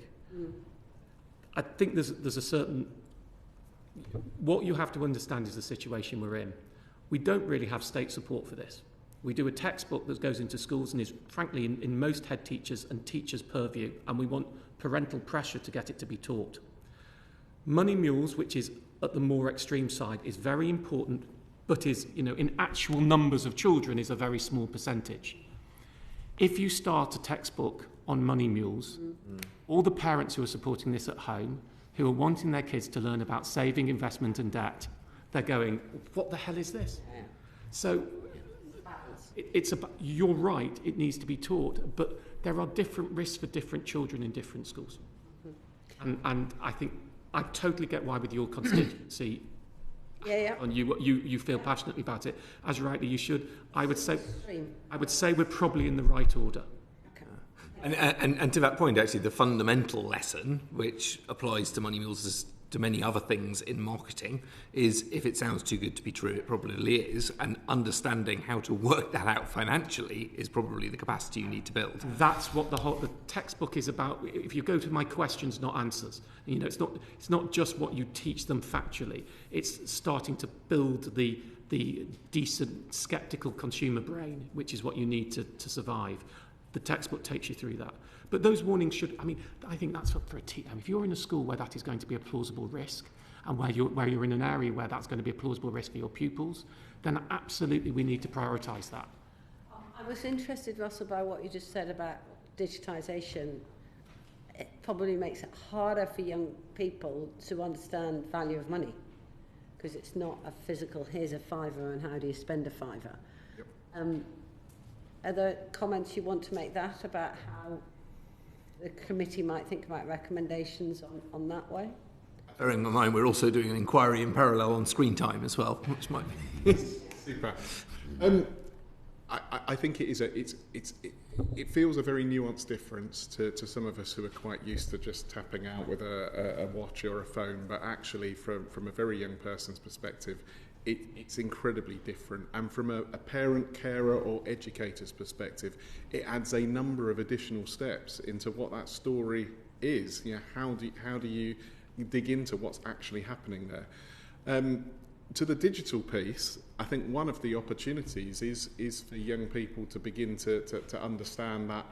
I think there's a certain... What you have to understand is the situation we're in. We don't really have state support for this. We do a textbook that goes into schools and is, frankly, in most head teachers and teachers' purview, and we want parental pressure to get it to be taught. Money mules, which is at the more extreme side, is very important, but is, in actual numbers of children, is a very small percentage. If you start a textbook on money mules, all the parents who are supporting this at home, who are wanting their kids to learn about saving, investment and debt, they're going, what the hell is this? Yeah. So it's about, you're right, it needs to be taught, but there are different risks for different children in different schools. And I think I totally get why with your constituency and you feel passionately about it, as rightly you should. I would say we're probably in the right order. And to that point, actually, the fundamental lesson, which applies to money mules as to many other things in marketing, is if it sounds too good to be true, it probably is, and understanding how to work that out financially is probably the capacity you need to build. That's what the textbook is about. If you go to my questions, not answers, it's not just what you teach them factually. It's starting to build the decent, sceptical consumer brain, which is what you need to survive. The textbook takes you through that. But those warnings should, I think that's for a teacher. If you're in a school where that is going to be a plausible risk, and where you're in an area where that's going to be a plausible risk for your pupils, then absolutely we need to prioritise that. I was interested, Russell, by what you just said about digitisation. It probably makes it harder for young people to understand value of money, because it's not a physical, here's a fiver and how do you spend a fiver. Yep. Are there comments you want to make that about how the committee might think about recommendations on that way? Bearing in mind we're also doing an inquiry in parallel on screen time as well, which might be super. I think it feels a very nuanced difference to some of us who are quite used to just tapping out with a watch or a phone, but actually from a very young person's perspective, it's incredibly different, and from a parent, carer or educator's perspective, it adds a number of additional steps into what that story is. How do you dig into what's actually happening there? To the digital piece, I think one of the opportunities is for young people to begin to understand that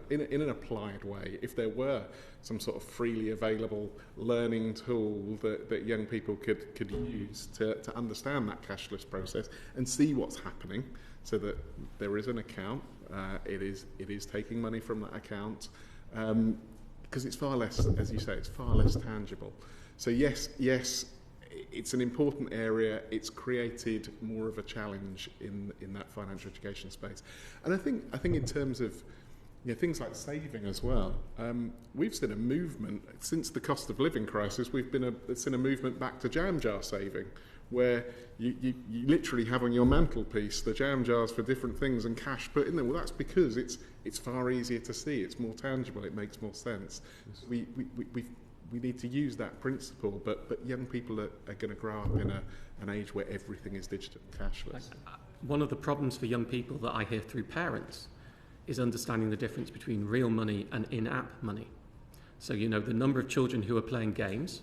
in an applied way. If there were some sort of freely available learning tool that young people could use to understand that cashless process and see what's happening, so that there is an account, it is taking money from that account, because it's far less, as you say, it's far less tangible. So yes, it's an important area. It's created more of a challenge in that financial education space, and I think in terms of things like saving as well. We've seen a movement since the cost of living crisis. We've seen a movement back to jam jar saving, where you literally have on your mantelpiece the jam jars for different things and cash put in there. Well, that's because it's far easier to see. It's more tangible. It makes more sense. We need to use that principle, but young people are going to grow up in an age where everything is digital and cashless. One of the problems for young people that I hear through parents is understanding the difference between real money and in-app money. So, the number of children who are playing games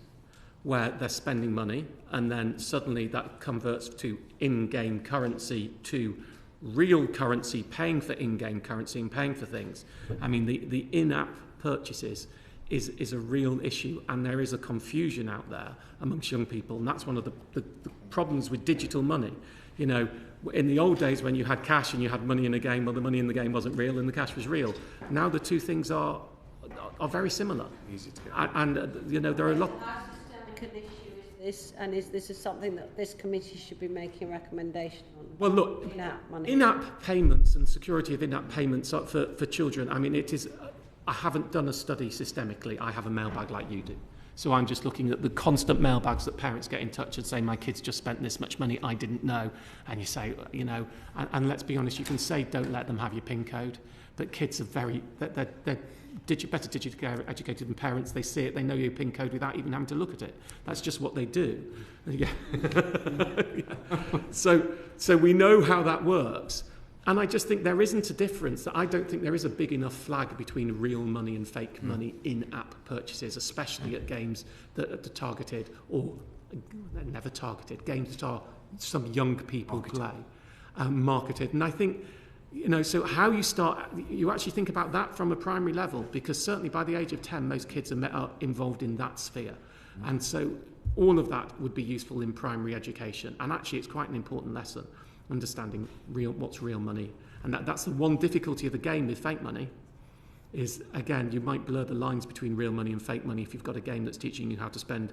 where they're spending money and then suddenly that converts to in-game currency, to real currency, paying for in-game currency and paying for things. The in-app purchases is a real issue, and there is a confusion out there amongst young people, and that's one of the problems with digital money. In the old days when you had cash and you had money in a game, well, the money in the game wasn't real and the cash was real. Now the two things are very similar. Easy to get. And there are a lot. How systemic an issue is this, and is this something that this committee should be making a recommendation on? Well, look, in-app money. In-app payments and security of in-app payments for children. It is. I haven't done a study systemically. I have a mailbag like you do. So I'm just looking at the constant mailbags that parents get in touch and say, my kids just spent this much money, I didn't know. And you say, you know, and let's be honest, you can say don't let them have your PIN code, but kids are very, they're better digitally educated than parents. They see it, they know your PIN code without even having to look at it. That's just what they do. Yeah. So we know how that works. And I just think there isn't a difference. I don't think there is a big enough flag between real money and fake money in-app purchases, especially at games that are targeted, or they're never targeted, games that are some young people play, marketed. And I think, you know, so how you start, you actually think about that from a primary level, because certainly by the age of 10, most kids are involved in that sphere. And so all of that would be useful in primary education. And actually it's quite an important lesson, understanding what's real money. And that's the one difficulty of the game with fake money, is, again, you might blur the lines between real money and fake money if you've got a game that's teaching you how to spend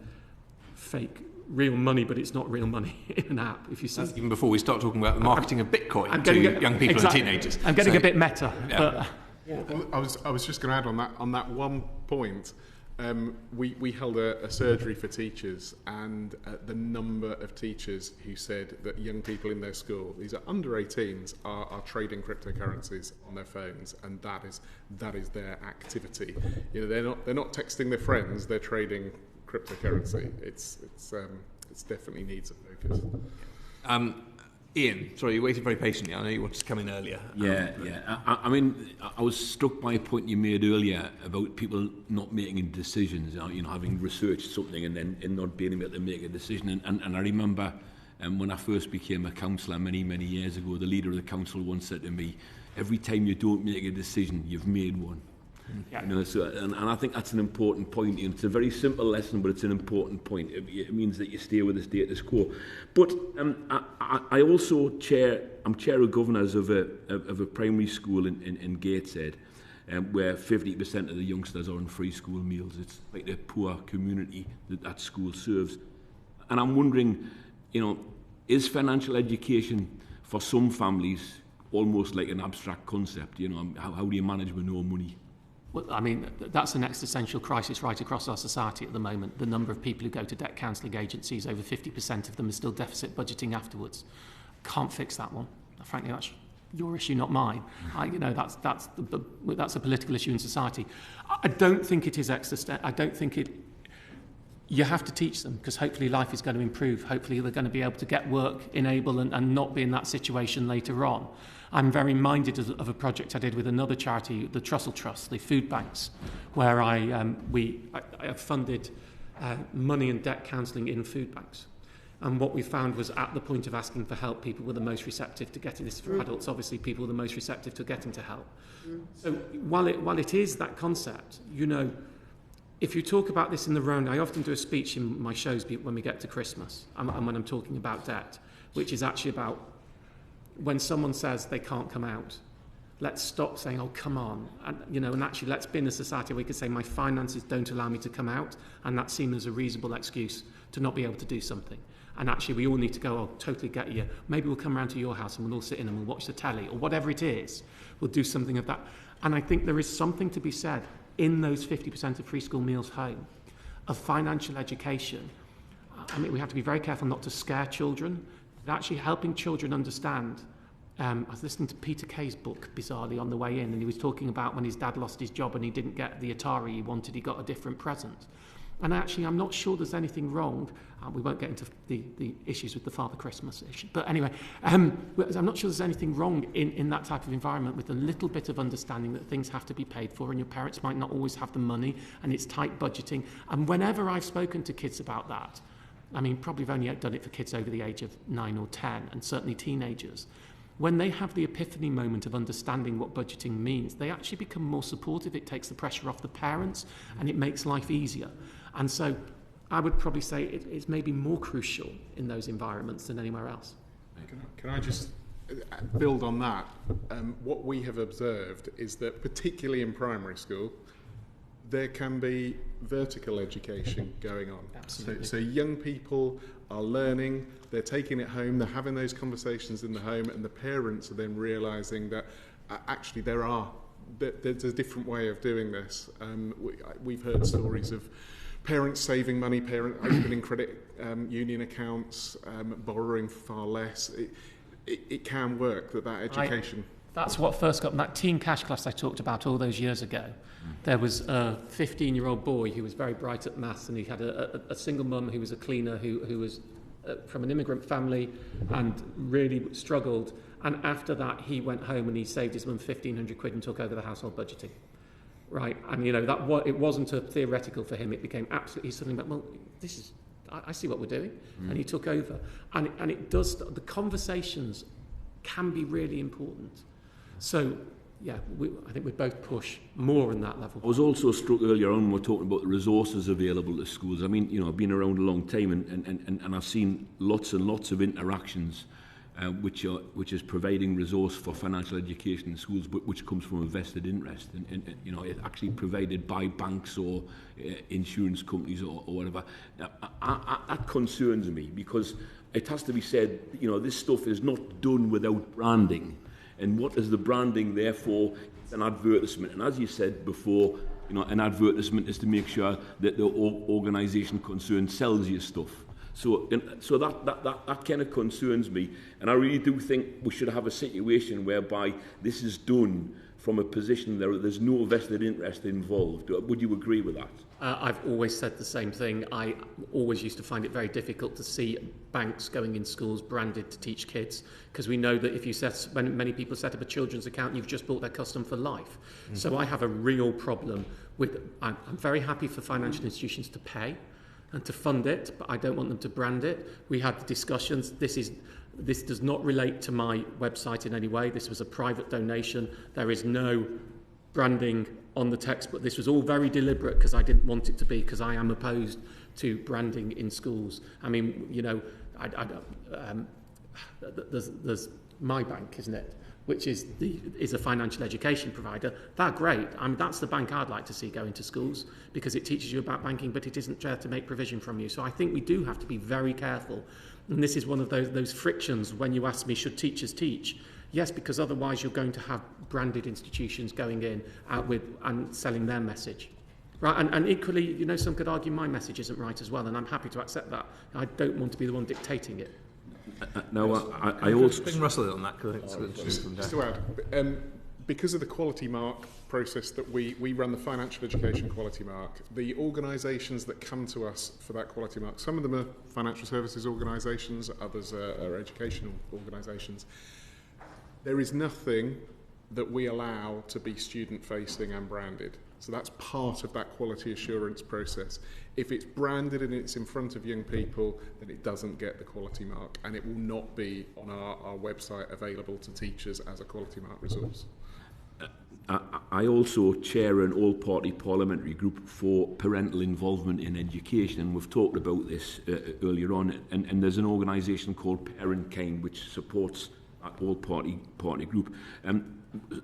fake real money, but it's not real money in an app. If you see, that's even before we start talking about the marketing of Bitcoin to young people and teenagers. I'm getting a bit meta. Yeah. Well, I was just going to add on that one point. We held a surgery for teachers, and the number of teachers who said that young people in their school, these are under 18s, are trading cryptocurrencies on their phones, and that is their activity. You know, they're not texting their friends, they're trading cryptocurrency. It's definitely needs a focus. Ian, sorry, you waited very patiently. I know you wanted to come in earlier. Yeah. I mean, I was struck by a point you made earlier about people not making decisions, you know, having researched something and not being able to make a decision. And I remember when I first became a counsellor many years ago, the leader of the council once said to me, every time you don't make a decision, you've made one. Yeah. You know, so, and I think that's an important point. It's a very simple lesson, but it's an important point. It means that you stay with the status quo. But I also I'm chair of governors of a primary school in Gateshead, where 50% of the youngsters are on free school meals. It's like a poor community that school serves. And I'm wondering, you know, is financial education for some families almost like an abstract concept? You know, how do you manage with no money? Well, I mean, that's an existential crisis right across our society at the moment. The number of people who go to debt counselling agencies, over 50% of them are still deficit budgeting afterwards. Can't fix that one. Frankly, that's your issue, not mine. You know, that's a political issue in society. I don't think it is existential. I don't think it. You have to teach them, because hopefully life is going to improve. Hopefully they're going to be able to get work, enable, and not be in that situation later on. I'm very minded of a project I did with another charity, the Trussell Trust, the food banks, where I have funded money and debt counselling in food banks. And what we found was, at the point of asking for help, people were the most receptive to getting this. For adults, obviously, people were the most receptive to getting to help. So while it is that concept, you know, if you talk about this in the round, I often do a speech in my shows when we get to Christmas, and when I'm talking about debt, which is actually about when someone says they can't come out, let's stop saying, oh, come on. And, you know, and actually let's be in a society where we could say my finances don't allow me to come out, and that's seen as a reasonable excuse to not be able to do something. And actually we all need to go, oh, totally get you. Maybe we'll come around to your house and we'll all sit in and we'll watch the telly, or whatever it is. We'll do something of that. And I think there is something to be said in those 50% of free school meals home of financial education. I mean, we have to be very careful not to scare children, but actually helping children understand. I was listening to Peter Kay's book, bizarrely, on the way in, and he was talking about when his dad lost his job and he didn't get the Atari he wanted, he got a different present. And actually, I'm not sure there's anything wrong. We won't get into the issues with the Father Christmas issue. But anyway, I'm not sure there's anything wrong in that type of environment, with a little bit of understanding that things have to be paid for, and your parents might not always have the money, and it's tight budgeting. And whenever I've spoken to kids about that, I mean, probably I've only done it for kids over the age of 9 or 10, and certainly teenagers. When they have the epiphany moment of understanding what budgeting means, they actually become more supportive. It takes the pressure off the parents, and it makes life easier. And so I would probably say it's maybe more crucial in those environments than anywhere else. Can I just build on that? What we have observed is that, particularly in primary school, there can be vertical education going on. Absolutely. So young people are learning, they're taking it home, they're having those conversations in the home, and the parents are then realising that actually there are there's a different way of doing this. We've heard stories of parents saving money, parents opening credit union accounts, borrowing far less. It can work, that education. That's what first got that teen cash class I talked about all those years ago. There was a 15-year-old boy who was very bright at maths, and he had a single mum who was a cleaner who was from an immigrant family and really struggled. And after that, he went home and he saved his mum 1,500 quid and took over the household budgeting. Right, and it wasn't a theoretical for him. It became absolutely. He suddenly went, well, this is. I see what we're doing, and he took over. And it does. The conversations can be really important. So, yeah, I think we both push more in that level. I was also struck earlier on when we were talking about the resources available to schools. I mean, I've been around a long time and I've seen lots and lots of interactions which is providing resource for financial education in schools, which comes from a vested interest, and it actually provided by banks or insurance companies or whatever. That concerns me, because it has to be said, this stuff is not done without branding. And what is the branding? Therefore, it's an advertisement. And as you said before, an advertisement is to make sure that the organisation concerned sells you stuff. So that kind of concerns me, and I really do think we should have a situation whereby this is done from a position there's no vested interest involved. Would you agree with that? I've always said the same thing. I always used to find it very difficult to see banks going in schools branded to teach kids, because we know that if you when many people set up a children's account, you've just bought their custom for life. So I have a real problem with. I'm very happy for financial institutions to pay and to fund it, but I don't want them to brand it. We had the discussions. This does not relate to my website in any way. This was a private donation. There is no branding on the textbook. This was all very deliberate, because I didn't want it to be, because I am opposed to branding in schools. I mean, there's my bank, isn't it? Which is a financial education provider. They're great. I mean, that's the bank I'd like to see go into schools, because it teaches you about banking, but it isn't there to make provision from you. So I think we do have to be very careful. And this is one of those frictions when you ask me, should teachers teach? Yes, because otherwise you're going to have branded institutions going in out with and selling their message. Right, and equally, some could argue my message isn't right as well, and I'm happy to accept that. I don't want to be the one dictating it. No, I also... Bring Russell on that. Just to add, because of the quality mark process that we run, the financial education quality mark, the organisations that come to us for that quality mark, some of them are financial services organisations, others are educational organisations. There is nothing that we allow to be student-facing and branded. So that's part of that quality assurance process. If it's branded and it's in front of young people, then it doesn't get the quality mark, and it will not be on our website available to teachers as a quality mark resource. I also chair an all-party parliamentary group for parental involvement in education, and we've talked about this earlier on, and there's an organisation called Parentkind which supports that all-party group.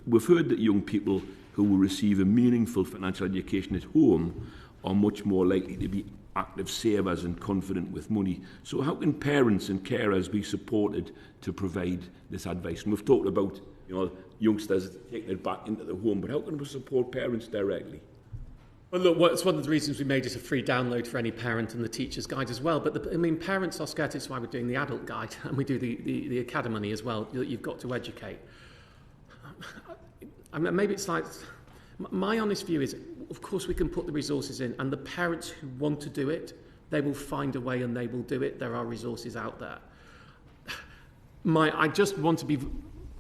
We've heard that young people who will receive a meaningful financial education at home are much more likely to be active savers and confident with money. So how can parents and carers be supported to provide this advice? And we've talked about youngsters taking it back into the home, but how can we support parents directly? Well, look, it's one of the reasons we made it a free download for any parent and the teacher's guide as well. But parents are scared. It's why we're doing the adult guide, and we do the academy as well. You've got to educate. I mean, maybe it's like, my honest view is, of course we can put the resources in, and the parents who want to do it, they will find a way and they will do it. There are resources out there. I just want to be...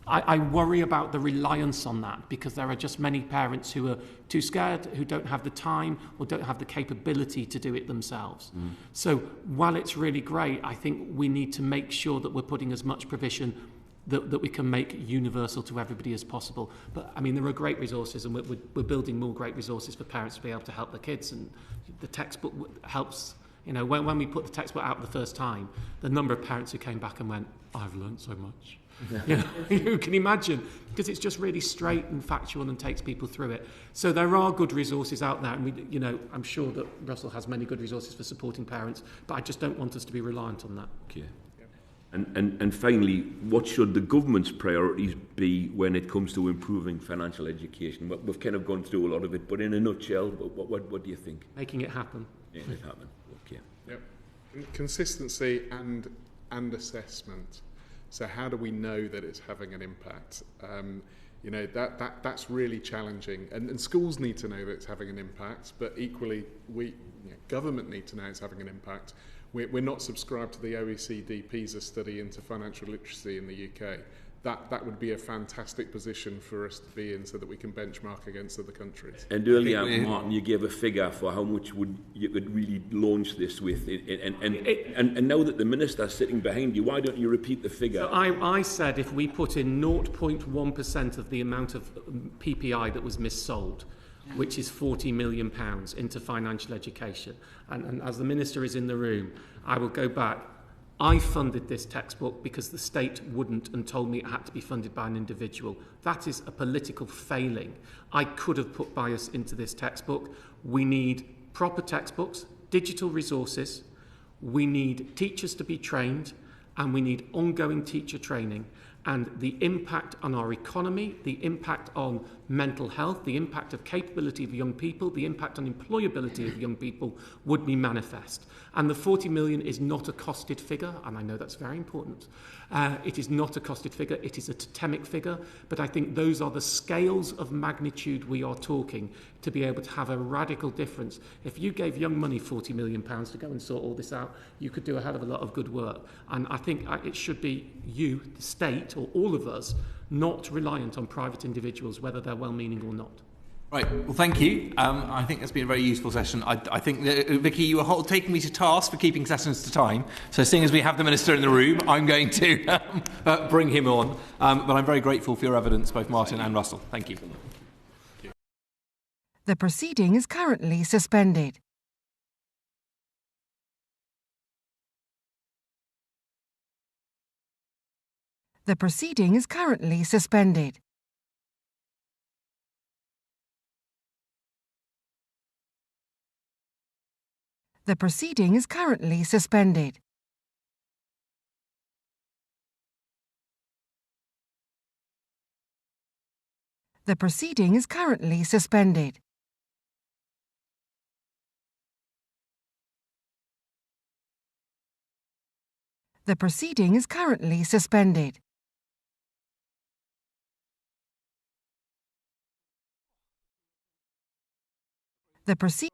I worry about the reliance on that, because there are just many parents who are too scared, who don't have the time or don't have the capability to do it themselves. So while it's really great, I think we need to make sure that we're putting as much provision that we can make universal to everybody as possible. But I mean, there are great resources, and we're building more great resources for parents to be able to help their kids, and the textbook helps. When we put the textbook out the first time, the number of parents who came back and went, I've learned so much. You can imagine, because it's just really straight and factual and takes people through it. So there are good resources out there, and I'm sure that Russell has many good resources for supporting parents, but I just don't want us to be reliant on that. Okay. And finally, what should the government's priorities be when it comes to improving financial education? We've kind of gone through a lot of it, but in a nutshell, what do you think? Making it happen. Making it happen. Okay. Yep. Consistency and assessment. So how do we know that it's having an impact? You know, that's really challenging. And schools need to know that it's having an impact, but equally, government need to know it's having an impact. We're not subscribed to the OECD PISA study into financial literacy in the UK. That would be a fantastic position for us to be in so that we can benchmark against other countries. And earlier, Martin, you gave a figure for how much you could really launch this with. And now that the minister's sitting behind you, why don't you repeat the figure? So I said if we put in 0.1% of the amount of PPI that was missold, which is £40 million into financial education. And as the Minister is in the room, I will go back. I funded this textbook because the state wouldn't and told me it had to be funded by an individual. That is a political failing. I could have put bias into this textbook. We need proper textbooks, digital resources, we need teachers to be trained, and we need ongoing teacher training. And the impact on our economy, the impact on mental health, the impact of capability of young people, the impact on employability of young people would be manifest. And the 40 million is not a costed figure, and I know that's very important. It is not a costed figure, it is a totemic figure, but I think those are the scales of magnitude we are talking to be able to have a radical difference. If you gave young money £40 million to go and sort all this out, you could do a hell of a lot of good work. And I think it should be you, the state, or all of us, not reliant on private individuals, whether they're well-meaning or not. Right, well, thank you. I think that's been a very useful session. I think, Vicky, you were taking me to task for keeping sessions to time. So seeing as we have the Minister in the room, I'm going to bring him on. But I'm very grateful for your evidence, both Martin and Russell. Thank you. The proceeding is currently suspended. The proceeding is currently suspended. The proceeding is currently suspended. The proceeding is currently suspended. The proceeding is currently suspended. The proceeding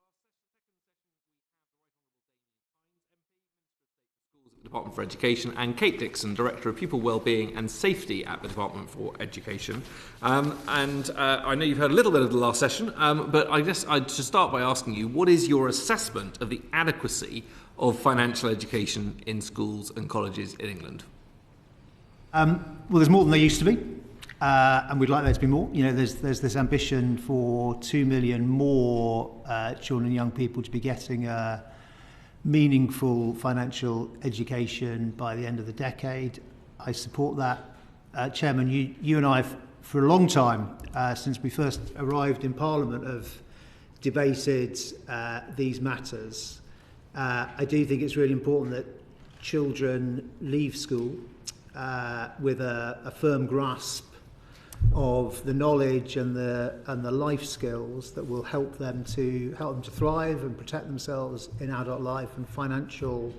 Department for Education, and Kate Dixon, Director of Pupil Wellbeing and Safety at the Department for Education. I know you've heard a little bit of the last session, but I guess I'd just start by asking you, what is your assessment of the adequacy of financial education in schools and colleges in England? Well, there's more than there used to be, and we'd like there to be more. You know, there's this ambition for 2 million more children and young people to be getting a meaningful financial education by the end of the decade. I support that. Chairman, you and I, for a long time, since we first arrived in Parliament, have debated these matters. I do think it's really important that children leave school with a firm grasp of the knowledge and the life skills that will help them to thrive and protect themselves in adult life, and financial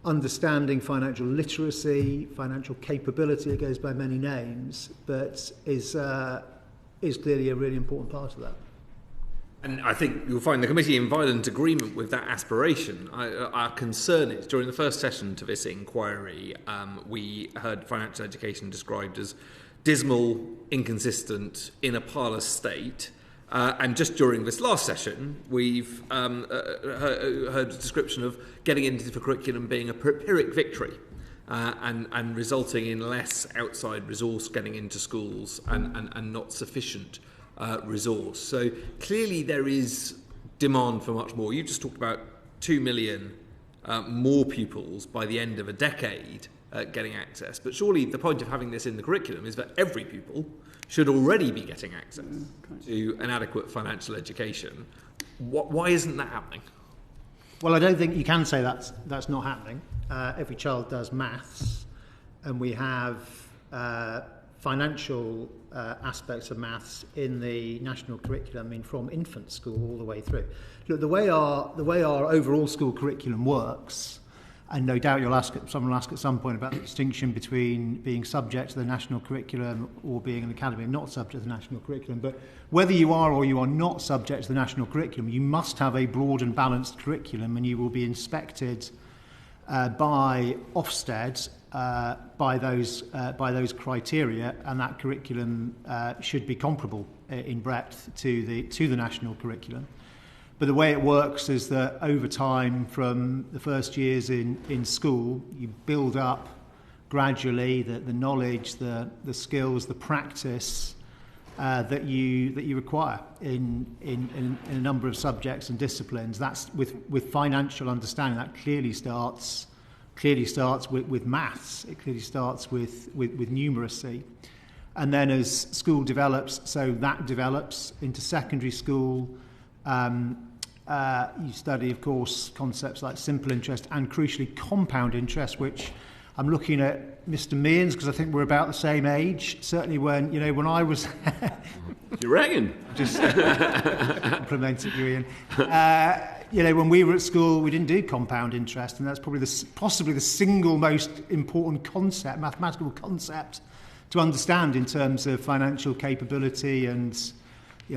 understanding, financial literacy, financial capability. It goes by many names, but is clearly a really important part of that. And I think you'll find the committee in violent agreement with that aspiration. Our concern is, during the first session to this inquiry, we heard financial education described as dismal, inconsistent, in a parlous state. And just during this last session, we've heard a description of getting into the curriculum being a Pyrrhic victory and resulting in less outside resource getting into schools and not sufficient resource. So clearly there is demand for much more. You just talked about 2 million more pupils by the end of a decade getting access. But surely the point of having this in the curriculum is that every pupil should already be getting access to an adequate financial education. Why isn't that happening? Well, I don't think you can say that's not happening. Every child does maths. and we have financial aspects of maths in the national curriculum, I mean, from infant school all the way through. Look, the way our overall school curriculum works, and no doubt someone will ask at some point about the distinction between being subject to the national curriculum or being an academy and not subject to the national curriculum. But whether you are or you are not subject to the national curriculum, you must have a broad and balanced curriculum, and you will be inspected by Ofsted by those criteria, and that curriculum should be comparable in breadth to the national curriculum. But the way it works is that over time, from the first years in school, you build up gradually the knowledge, the skills, the practice that you require in a number of subjects and disciplines. That's with financial understanding. That clearly starts with maths. It clearly starts with numeracy. And then as school develops, so that develops into secondary school. You study, of course, concepts like simple interest and, crucially, compound interest, which I'm looking at Mr. Means because I think we're about the same age. Certainly when I was... You reckon? Just complimenting you, Ian. When we were at school, we didn't do compound interest, and that's probably possibly the single most important concept, mathematical concept, to understand in terms of financial capability and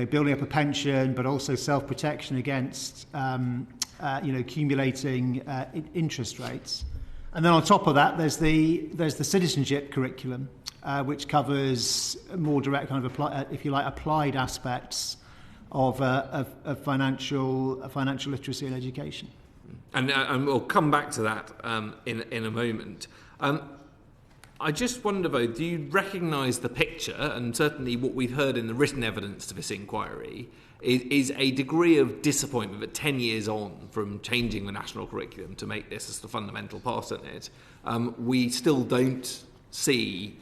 building up a pension, but also self-protection against accumulating interest rates. And then on top of that, there's the citizenship curriculum, which covers more direct kind of applied aspects of financial literacy and education. And we'll come back to that in a moment. I just wonder, though, do you recognise the picture, and certainly what we've heard in the written evidence to this inquiry, is a degree of disappointment that 10 years on from changing the national curriculum to make this as the fundamental part in it, we still don't see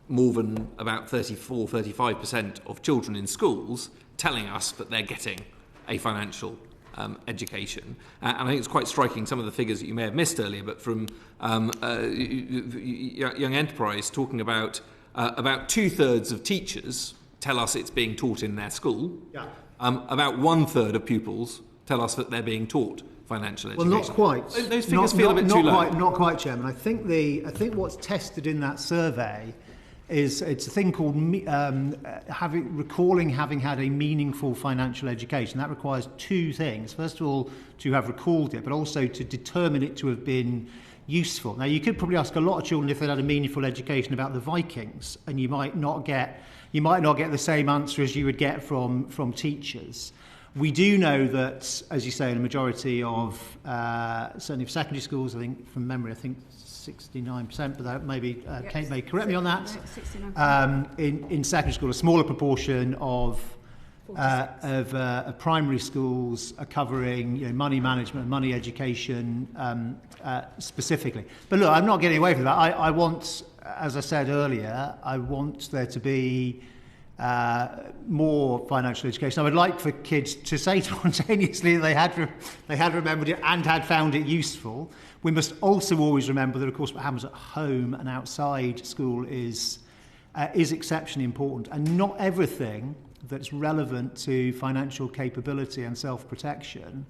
more than about 35% of children in schools telling us that they're getting a financial education. And I think it's quite striking, some of the figures that you may have missed earlier, but from Young Enterprise talking about 2/3 of teachers tell us it's being taught in their school. Yeah. About 1/3 of pupils tell us that they're being taught financial education. Well, not quite. Those figures feel a bit too low. Not quite, Chairman. I think what's tested in that survey is it's a thing called recalling having had a meaningful financial education. That requires two things. First of all, to have recalled it, but also to determine it to have been useful. Now, you could probably ask a lot of children if they'd had a meaningful education about the Vikings, and you might not get the same answer as you would get from teachers. We do know that, as you say, in a majority of certainly of secondary schools, I think from memory, 69%, but maybe Kate may correct me on that. In secondary school, a smaller proportion of primary schools are covering money management, money education specifically. But look, I'm not getting away from that. I want, as I said earlier, I want there to be more financial education. I would like for kids to say spontaneously they had remembered it and had found it useful. We must also always remember that, of course, what happens at home and outside school is exceptionally important, and not everything that's relevant to financial capability and self-protection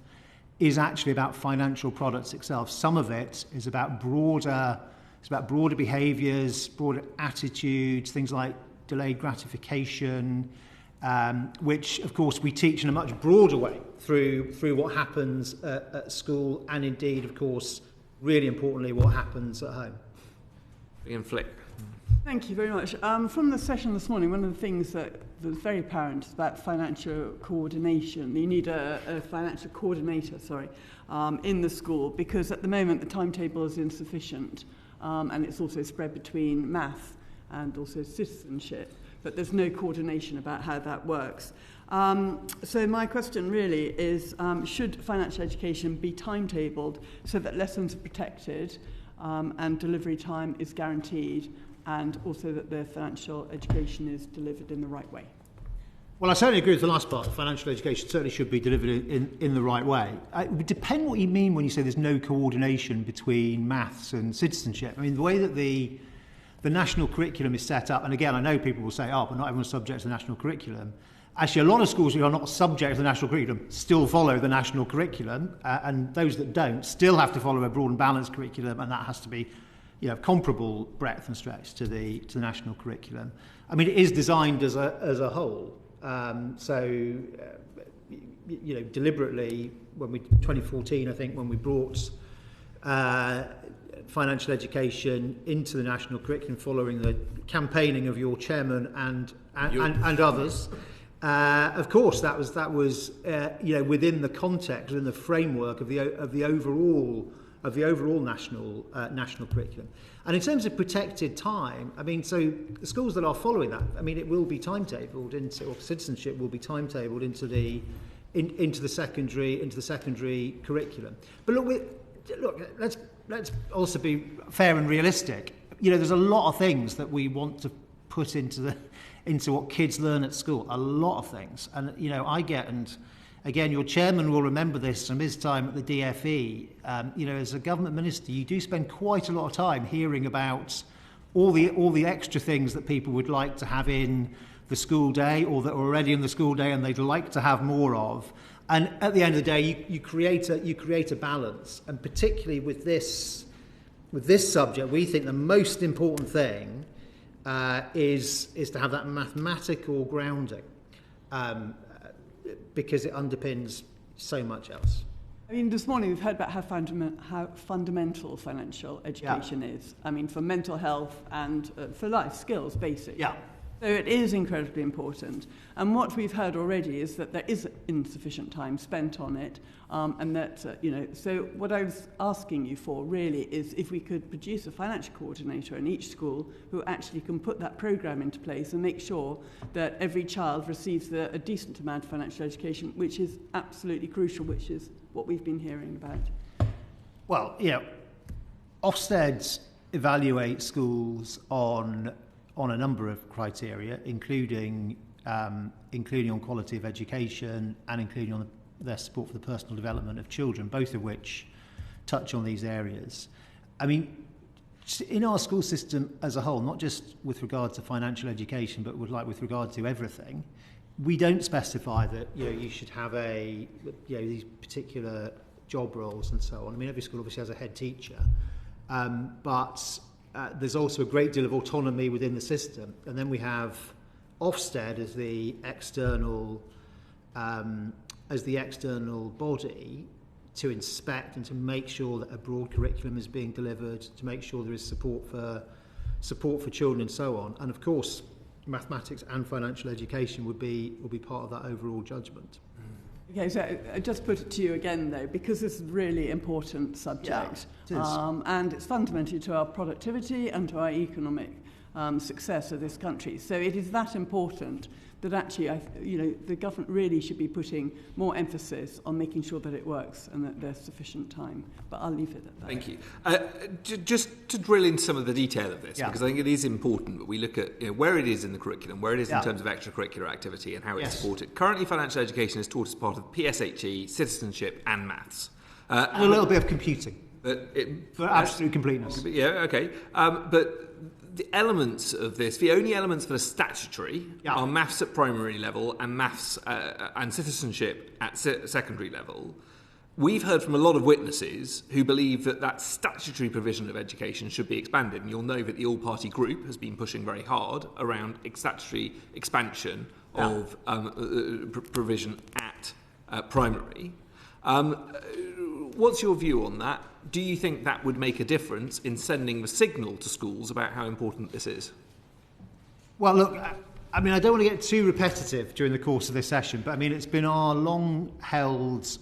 is actually about financial products itself. Some of it is about broader behaviours, broader attitudes, things like delayed gratification, which, of course, we teach in a much broader way through what happens at school, and indeed, of course, really importantly, what happens at home. Ian Flick. Thank you very much. From the session this morning, one of the things that was very apparent is about financial coordination. You need a financial coordinator, in the school, because at the moment the timetable is insufficient, and it's also spread between maths and also citizenship, but there's no coordination about how that works. So my question really is, should financial education be timetabled so that lessons are protected and delivery time is guaranteed, and also that the financial education is delivered in the right way? Well, I certainly agree with the last part. Financial education certainly should be delivered in the right way. It would depend what you mean when you say there's no coordination between maths and citizenship. I mean, the way that the the national curriculum is set up, and again, I know people will say, oh, but not everyone's subject to the national curriculum. Actually, a lot of schools who are not subject to the national curriculum still follow the national curriculum, and those that don't still have to follow a broad and balanced curriculum, and that has to be, comparable breadth and stretch to the national curriculum. I mean, it is designed as a whole. Deliberately, 2014, I think, when we brought financial education into the national curriculum, following the campaigning of your chairman and others. Of course, that was within the context, within the framework of the overall national curriculum. And in terms of protected time, I mean, so the schools that are following that, I mean, it will be timetabled into, or citizenship will be timetabled into the secondary curriculum. But look, let's also be fair and realistic. There's a lot of things that we want to put into what kids learn at school. A lot of things, and I get, and again, your chairman will remember this from his time at the DFE. As a government minister, you do spend quite a lot of time hearing about all the extra things that people would like to have in the school day, or that are already in the school day and they'd like to have more of. And at the end of the day, you create a balance. And particularly with this subject, we think the most important thing is to have that mathematical grounding, because it underpins so much else. I mean, this morning we've heard about how fundamental financial education is. I mean, for mental health and for life skills, basic. Yeah. So it is incredibly important. And what we've heard already is that there is insufficient time spent on it, and that, so what I was asking you for really is if we could produce a financial coordinator in each school who actually can put that programme into place and make sure that every child receives a decent amount of financial education, which is absolutely crucial, which is what we've been hearing about. Well, Ofsted evaluates schools on a number of criteria, including on quality of education and including on their support for the personal development of children, both of which touch on these areas. I mean, in our school system as a whole, not just with regard to financial education, but with regard to everything, we don't specify that you should have these particular job roles and so on. I mean, every school obviously has a head teacher, but there's also a great deal of autonomy within the system. And then we have Ofsted as the external body to inspect and to make sure that a broad curriculum is being delivered, to make sure there is support for children and so on. And of course, mathematics and financial education will be part of that overall judgment. Okay, so I just put it to you again, though, because this is a really important subject, it is. And it's fundamental to our productivity and to our economic success of this country. So it is that important that actually, the government really should be putting more emphasis on making sure that it works and that there's sufficient time. But I'll leave it at that. Thank you. Just to drill into some of the detail of this, because I think it is important that we look at where it is in the curriculum, where it is in terms of extracurricular activity and how it's supported. Currently, financial education is taught as part of PSHE, citizenship and maths. And a little bit of computing. For absolute completeness. Yeah, okay. But the elements of this, the only elements that are statutory are maths at primary level and maths and citizenship at secondary level. We've heard from a lot of witnesses who believe that statutory provision of education should be expanded. And you'll know that the all-party group has been pushing very hard around statutory expansion of provision at primary. What's your view on that? Do you think that would make a difference in sending the signal to schools about how important this is? Well, look, I mean, I don't want to get too repetitive during the course of this session, but I mean, it's been our long-held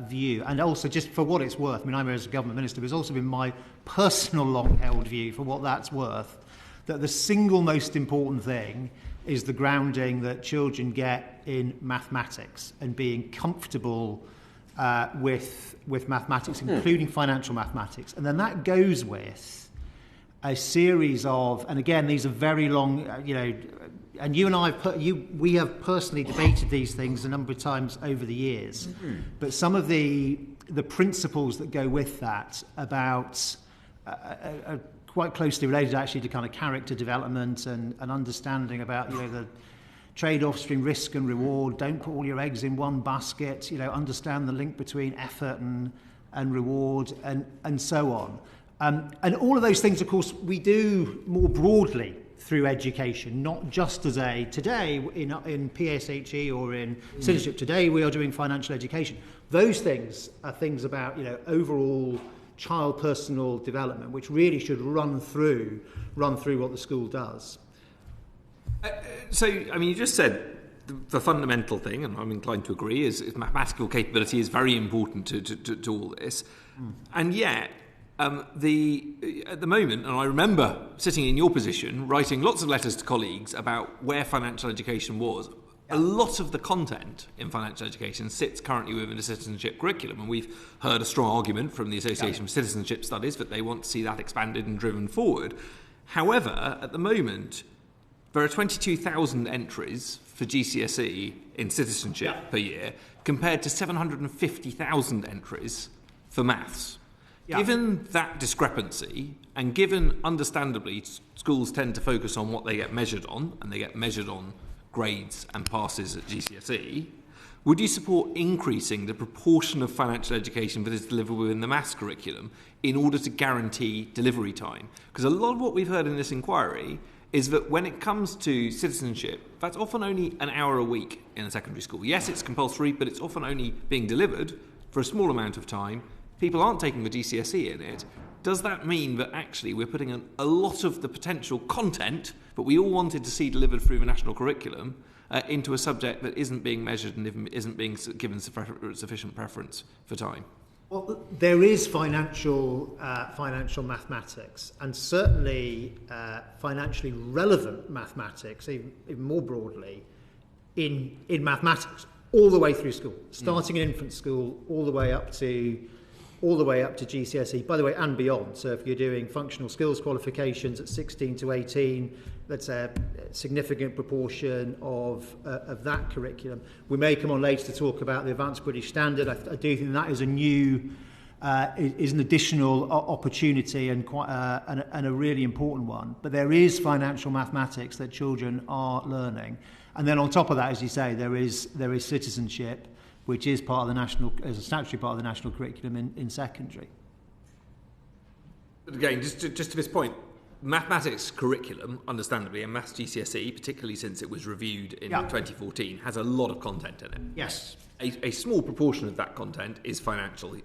view, and also just for what it's worth, I mean, I'm as a government minister, but it's also been my personal long-held view for what that's worth, that the single most important thing is the grounding that children get in mathematics and being comfortable with mathematics, including financial mathematics. And then that goes with a series of, and again, these are very long, and you and I, we have personally debated these things a number of times over the years. But some of the principles that go with that about are quite closely related actually to kind of character development and understanding about, you know, the trade-offs between risk and reward. Don't put all your eggs in one basket. You know, understand the link between effort and reward and so on. And all of those things, of course, we do more broadly through education, not just as a today in PSHE or in citizenship. Today we are doing financial education. Those things are things about, you know, overall child personal development, which really should run through what the school does. So, I mean, you just said the fundamental thing, and I'm inclined to agree, is mathematical capability is very important to all this. And yet, at the moment, and I remember sitting in your position, writing lots of letters to colleagues about where financial education was. A lot of the content in financial education sits currently within the citizenship curriculum, and we've heard a strong argument from the Association for Citizenship Studies that they want to see that expanded and driven forward. However, at the moment, there are 22,000 entries for GCSE in citizenship per year, compared to 750,000 entries for maths. Yeah. Given that discrepancy, and given, understandably, schools tend to focus on what they get measured on, and they get measured on grades and passes at GCSE, would you support increasing the proportion of financial education that is delivered within the maths curriculum in order to guarantee delivery time? Because a lot of what we've heard in this inquiry is that when it comes to citizenship, that's often only an hour a week in a secondary school. Yes, it's compulsory, but it's often only being delivered for a small amount of time. People aren't taking the GCSE in it. Does that mean that actually we're putting a lot of the potential content that we all wanted to see delivered through the national curriculum into a subject that isn't being measured and isn't being given sufficient preference for time? Well, there is financial mathematics, and certainly financially relevant mathematics, even more broadly, in mathematics, all the way through school, starting in infant school, all the way up to GCSE, by the way, and beyond. So if you're doing functional skills qualifications at 16 to 18, that's a significant proportion of that curriculum. We may come on later to talk about the Advanced British Standard. I do think that is is an additional opportunity and quite and a really important one. But there is financial mathematics that children are learning, and then on top of that, as you say, there is citizenship, which is part of the as a statutory part of the national curriculum in secondary. But again, just to this point, mathematics curriculum, understandably, and maths GCSE, particularly since it was reviewed in 2014, has a lot of content in it. Yes. A small proportion of that content is financially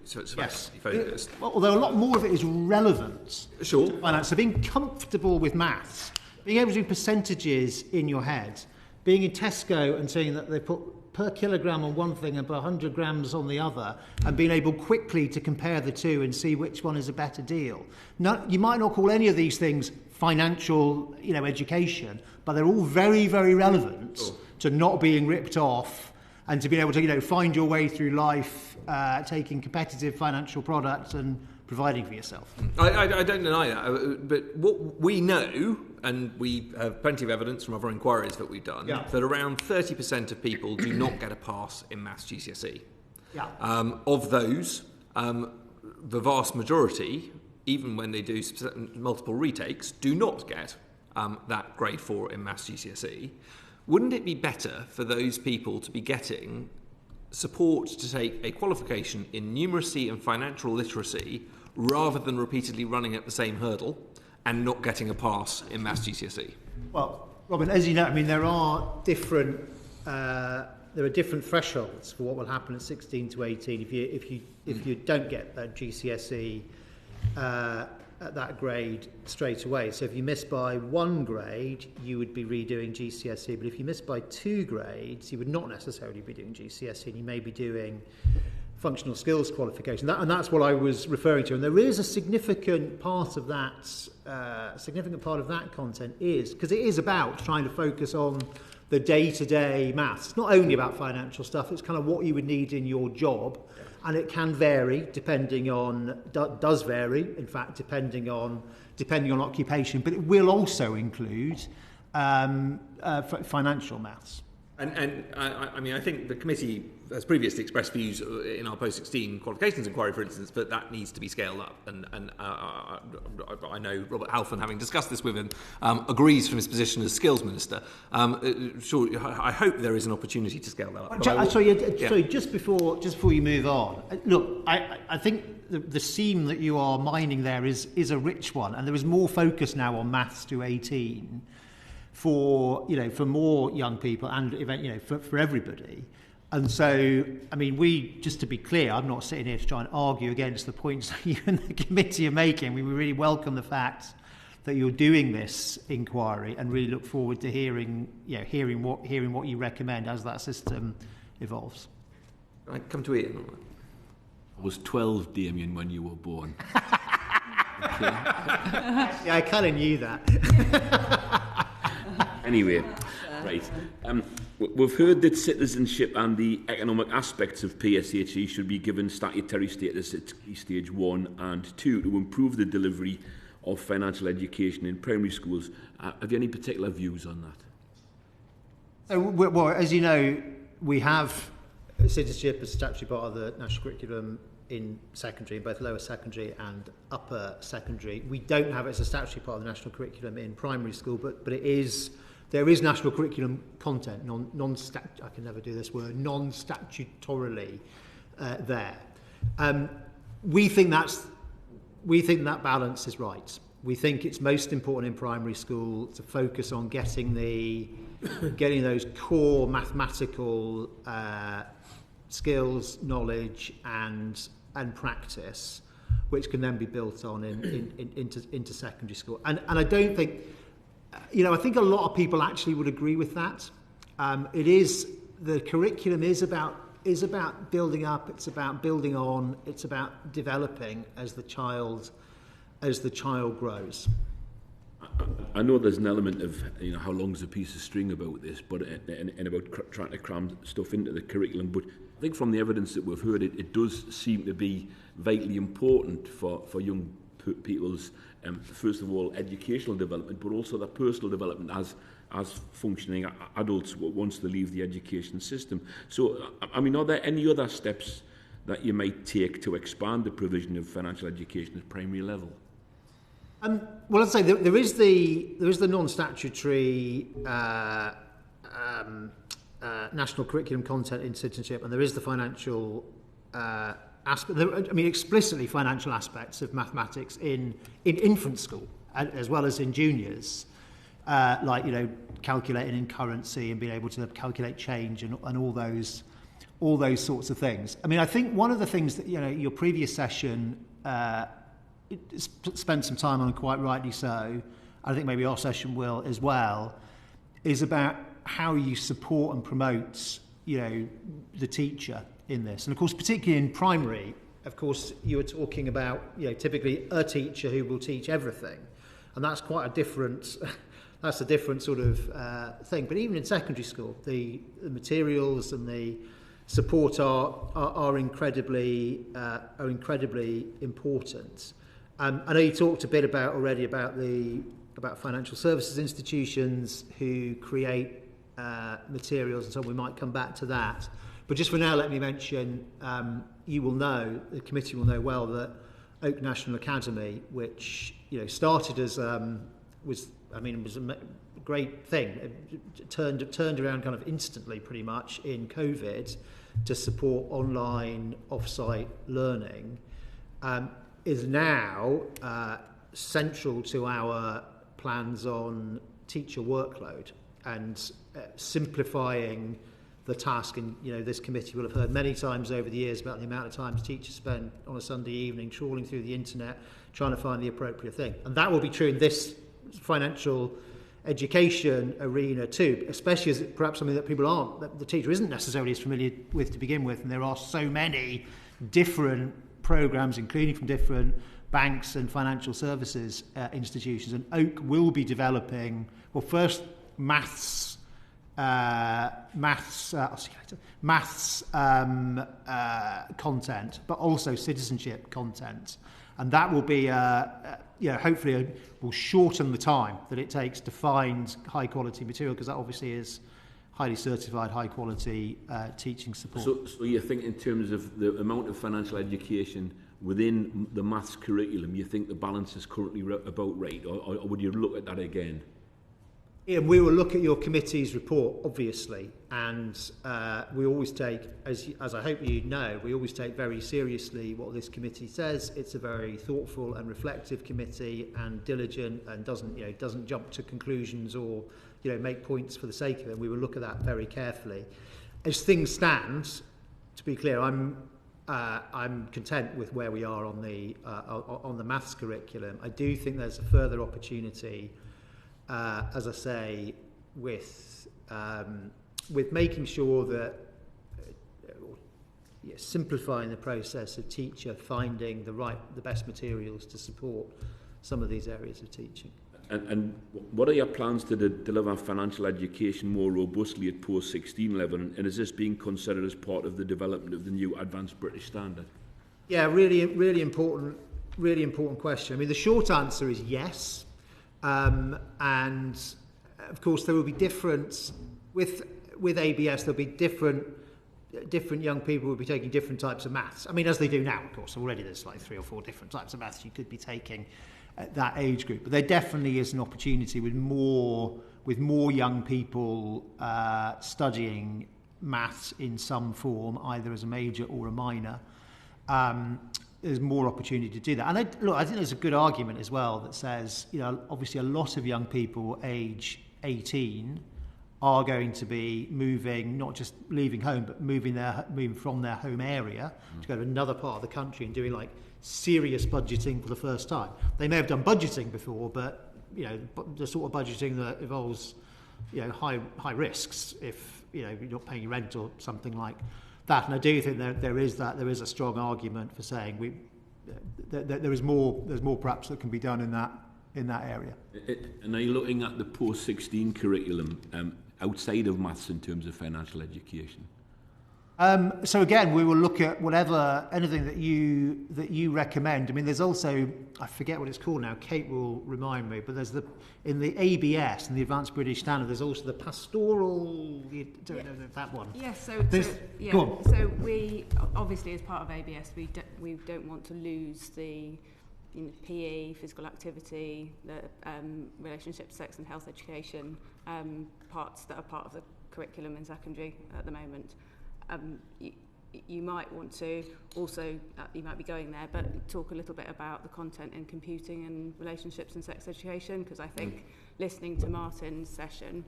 focused. Although a lot more of it is relevant. Sure. To finance. So being comfortable with maths, being able to do percentages in your head, being in Tesco and seeing that they put per kilogram on one thing and per 100 grams on the other, and being able quickly to compare the two and see which one is a better deal. You might not call any of these things financial, education, but they're all very, very relevant to not being ripped off and to being able to, find your way through life, taking competitive financial products and providing for yourself. I don't deny that, but what we know, and we have plenty of evidence from other inquiries that we've done, that around 30% of people do not get a pass in maths GCSE. Yeah. Of those, the vast majority, even when they do multiple retakes, do not get that grade 4 in maths GCSE. Wouldn't it be better for those people to be getting support to take a qualification in numeracy and financial literacy rather than repeatedly running at the same hurdle and not getting a pass in maths GCSE? Well, Robin, as you know, there are different thresholds for what will happen at 16 to 18 if you don't get that GCSE at that grade straight away. So if you miss by one grade, you would be redoing GCSE, but if you miss by 2 grades, you would not necessarily be doing GCSE, and you may be doing functional skills qualification. And that's what I was referring to. And there is a significant part of that content is, because it is about trying to focus on the day-to-day maths. It's not only about financial stuff, it's kind of what you would need in your job. And it can vary depending on occupation, but it will also include financial maths. And I think the committee has previously expressed views in our post-16 qualifications inquiry, for instance, but that needs to be scaled up. And I know Robert Halfon, having discussed this with him, agrees from his position as skills minister. Sure, I hope there is an opportunity to scale that up. Sorry, just before you move on, look, I think the seam that you are mining there is a rich one, and there is more focus now on maths to 18 for more young people and for everybody. And so, I mean, just to be clear, I'm not sitting here to try and argue against the points that you and the committee are making. We really welcome the fact that you're doing this inquiry and really look forward to hearing what you recommend as that system evolves. Can I come to Ian? I was 12, Damian, when you were born. Yeah, I kind of knew that. Anyway, right. We've heard that citizenship and the economic aspects of PSHE should be given statutory status at stage 1 and 2 to improve the delivery of financial education in primary schools. Have you any particular views on that? Well, as you know, we have citizenship as a statutory part of the national curriculum in secondary, in both lower secondary and upper secondary. We don't have it as a statutory part of the national curriculum in primary school, but there is national curriculum content, I can never do this word, non-statutorily there. We think that balance is right. We think it's most important in primary school to focus on getting those core mathematical skills, knowledge, and practice, which can then be built on into secondary school. And I don't think, I think a lot of people actually would agree with that. The curriculum is about building up, it's about building on, it's about developing as the child grows. I know there's an element of how long's a piece of string about this, but and about trying to cram stuff into the curriculum. But I think from the evidence that we've heard, it does seem to be vitally important for young people's first of all educational development, but also their personal development as functioning adults once they leave the education system. So, I mean, are there any other steps that you might take to expand the provision of financial education at primary level? Well, I'd say there is the non-statutory national curriculum content in citizenship, and there is the financial aspect. Explicitly financial aspects of mathematics in infant school as well as in juniors, like calculating in currency and being able to calculate change and all those sorts of things. I mean, I think one of the things that your previous session spent some time on, quite rightly so, I think maybe our session will as well, is about how you support and promote, the teacher in this. And of course, particularly in primary, of course, you were talking about, typically a teacher who will teach everything. And that's quite a different sort of thing. But even in secondary school, the materials and the support are incredibly important. I know you talked a bit already about financial services institutions who create materials, and so we might come back to that. But just for now, let me mention, the committee will know well that Oak National Academy, which started as was a great thing. It turned around kind of instantly, pretty much in COVID, to support online off-site learning. Is now central to our plans on teacher workload and simplifying the task. And this committee will have heard many times over the years about the amount of time teachers spend on a Sunday evening trawling through the internet trying to find the appropriate thing. And that will be true in this financial education arena too, especially as perhaps something that the teacher isn't necessarily as familiar with to begin with. And there are so many different programs, including from different banks and financial services institutions, and Oak will be developing, well, first maths content, but also citizenship content, and that will be hopefully will shorten the time that it takes to find high quality material, because that obviously is highly certified, high quality teaching support. So you think in terms of the amount of financial education within the maths curriculum, you think the balance is currently about right, or would you look at that again? Ian, we will look at your committee's report, obviously, and we always take, as I hope you know, we always take very seriously what this committee says. It's a very thoughtful and reflective committee, and diligent, and doesn't jump to conclusions or make points for the sake of it. We will look at that very carefully. As things stand, to be clear, I'm content with where we are on the maths curriculum. I do think there's a further opportunity. As I say, with making sure that simplifying the process of teacher finding the best materials to support some of these areas of teaching. And what are your plans to deliver financial education more robustly at post-16 level? And is this being considered as part of the development of the new Advanced British Standard? Yeah, really important question. I mean, the short answer is yes. And of course there will be different with ABS. There'll be different young people will be taking different types of maths. I mean, as they do now, of course. Already there's like 3 or 4 different types of maths you could be taking at that age group. But there definitely is an opportunity with more young people studying maths in some form, either as a major or a minor. There's more opportunity to do that. And I think there's a good argument as well that says, obviously a lot of young people age 18 are going to be moving, not just leaving home, but moving from their home area to go to another part of the country and doing like serious budgeting for the first time. They may have done budgeting before, but the sort of budgeting that involves high risks if you're not paying rent or something like that. And I do think there is a strong argument for saying there's more perhaps that can be done in that area. And are you looking at the post-16 curriculum outside of maths in terms of financial education? So again, we will look at anything that you recommend. I mean, there's also, I forget what it's called now, Kate will remind me, but there's in the ABS, in the Advanced British Standard, there's also the pastoral, that one. Yes, Go on. So we, obviously as part of ABS, we don't want to lose the PE, physical activity, the relationship, sex and health education parts that are part of the curriculum in secondary at the moment. You might want to also, you might be going there, but talk a little bit about the content in computing and relationships and sex education, because I think listening to Martin's session,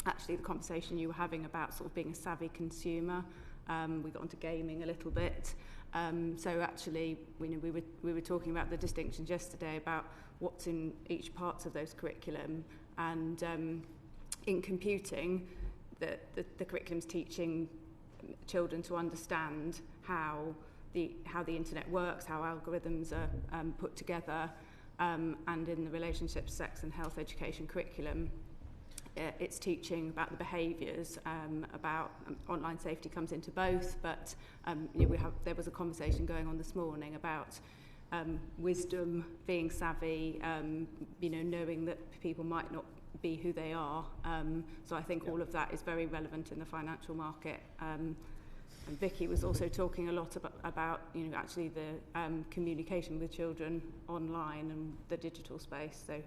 actually the conversation you were having about sort of being a savvy consumer, we got onto gaming a little bit. So actually, we were talking about the distinctions yesterday about what's in each part of those curriculum, and in computing, the curriculum's teaching children to understand how the internet works, how algorithms are put together, and in the relationships, sex and health education curriculum, it's teaching about the behaviours, about online safety comes into both, but there was a conversation going on this morning about wisdom, being savvy, knowing that people might not be who they are. So I think all of that is very relevant in the financial market. And Vicky was also talking a lot about actually the communication with children online and the digital space. So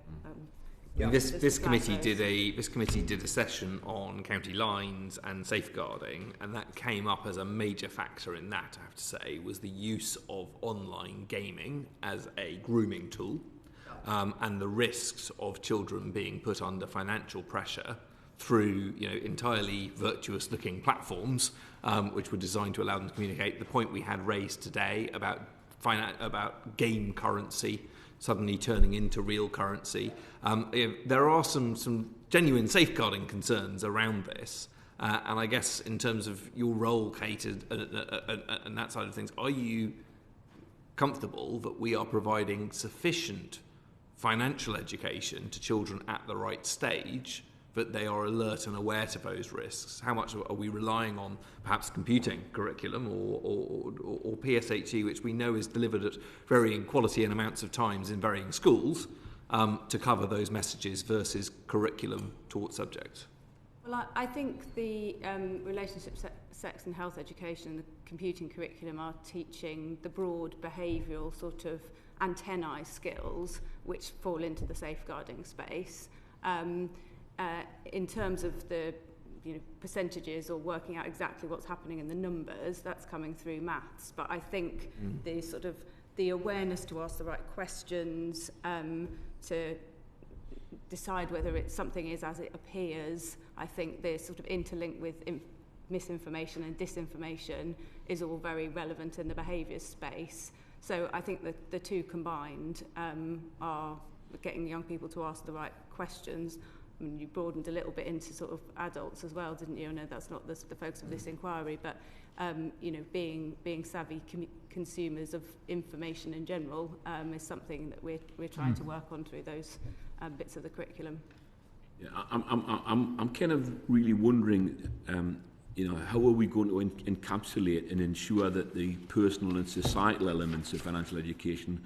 this committee did a session on county lines and safeguarding, and that came up as a major factor in that, I have to say, was the use of online gaming as a grooming tool. And the risks of children being put under financial pressure through entirely virtuous-looking platforms, which were designed to allow them to communicate. The point we had raised today about game currency suddenly turning into real currency. There are some genuine safeguarding concerns around this. And I guess in terms of your role, Kate, and that side of things, are you comfortable that we are providing sufficient financial education to children at the right stage, that they are alert and aware to those risks? How much are we relying on perhaps computing curriculum or PSHE, which we know is delivered at varying quality and amounts of times in varying schools, to cover those messages versus curriculum taught subjects? Well, I think the relationship, sex and health education, the computing curriculum are teaching the broad behavioural sort of antennae skills which fall into the safeguarding space. In terms of the percentages or working out exactly what's happening in the numbers, that's coming through maths. But I think the awareness to ask the right questions, to decide whether it's something is as it appears, I think they're sort of interlinked with misinformation and disinformation is all very relevant in the behaviour space. So I think that the two combined are getting young people to ask the right questions. I mean, you broadened a little bit into sort of adults as well, didn't you? I know that's not the focus of this inquiry, but being savvy consumers of information in general is something that we're trying to work on through those bits of the curriculum. Yeah, I'm kind of really wondering, how are we going to encapsulate and ensure that the personal and societal elements of financial education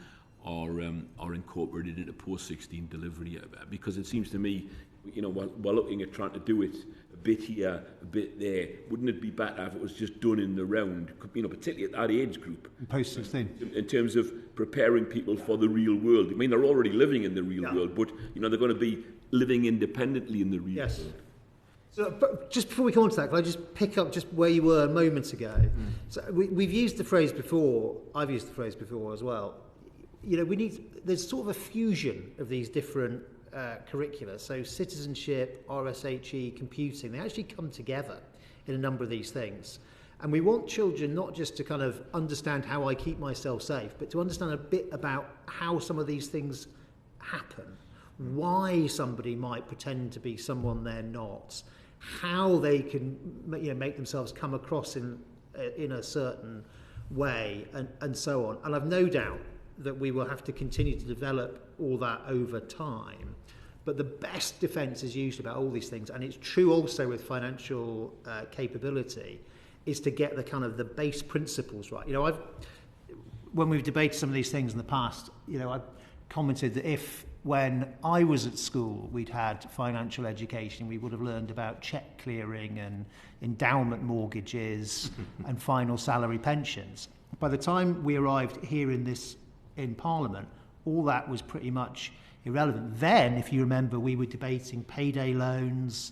are incorporated into post-16 delivery? Because it seems to me, while looking at trying to do it a bit here, a bit there, wouldn't it be better if it was just done in the round, particularly at that age group? Post-16. In terms of preparing people for the real world. I mean, they're already living in the real world, but, they're going to be living independently in the real world. So, just before we come on to that, can I just pick up just where you were moments ago? So we've used the phrase before, I've used the phrase before as well. There's sort of a fusion of these different curricula. So citizenship, RSHE, computing, they actually come together in a number of these things. And we want children not just to kind of understand how I keep myself safe, but to understand a bit about how some of these things happen, why somebody might pretend to be someone they're not, how they can make themselves come across in a certain way, and so on. And I've no doubt that we will have to continue to develop all that over time. But the best defence is usually about all these things, and it's true also with financial capability, is to get the kind of the base principles right. When we've debated some of these things in the past, I've commented that if when I was at school we'd had financial education, we would have learned about cheque clearing and endowment mortgages and final salary pensions. By the time we arrived here in Parliament, all that was pretty much irrelevant. Then, if you remember, we were debating payday loans,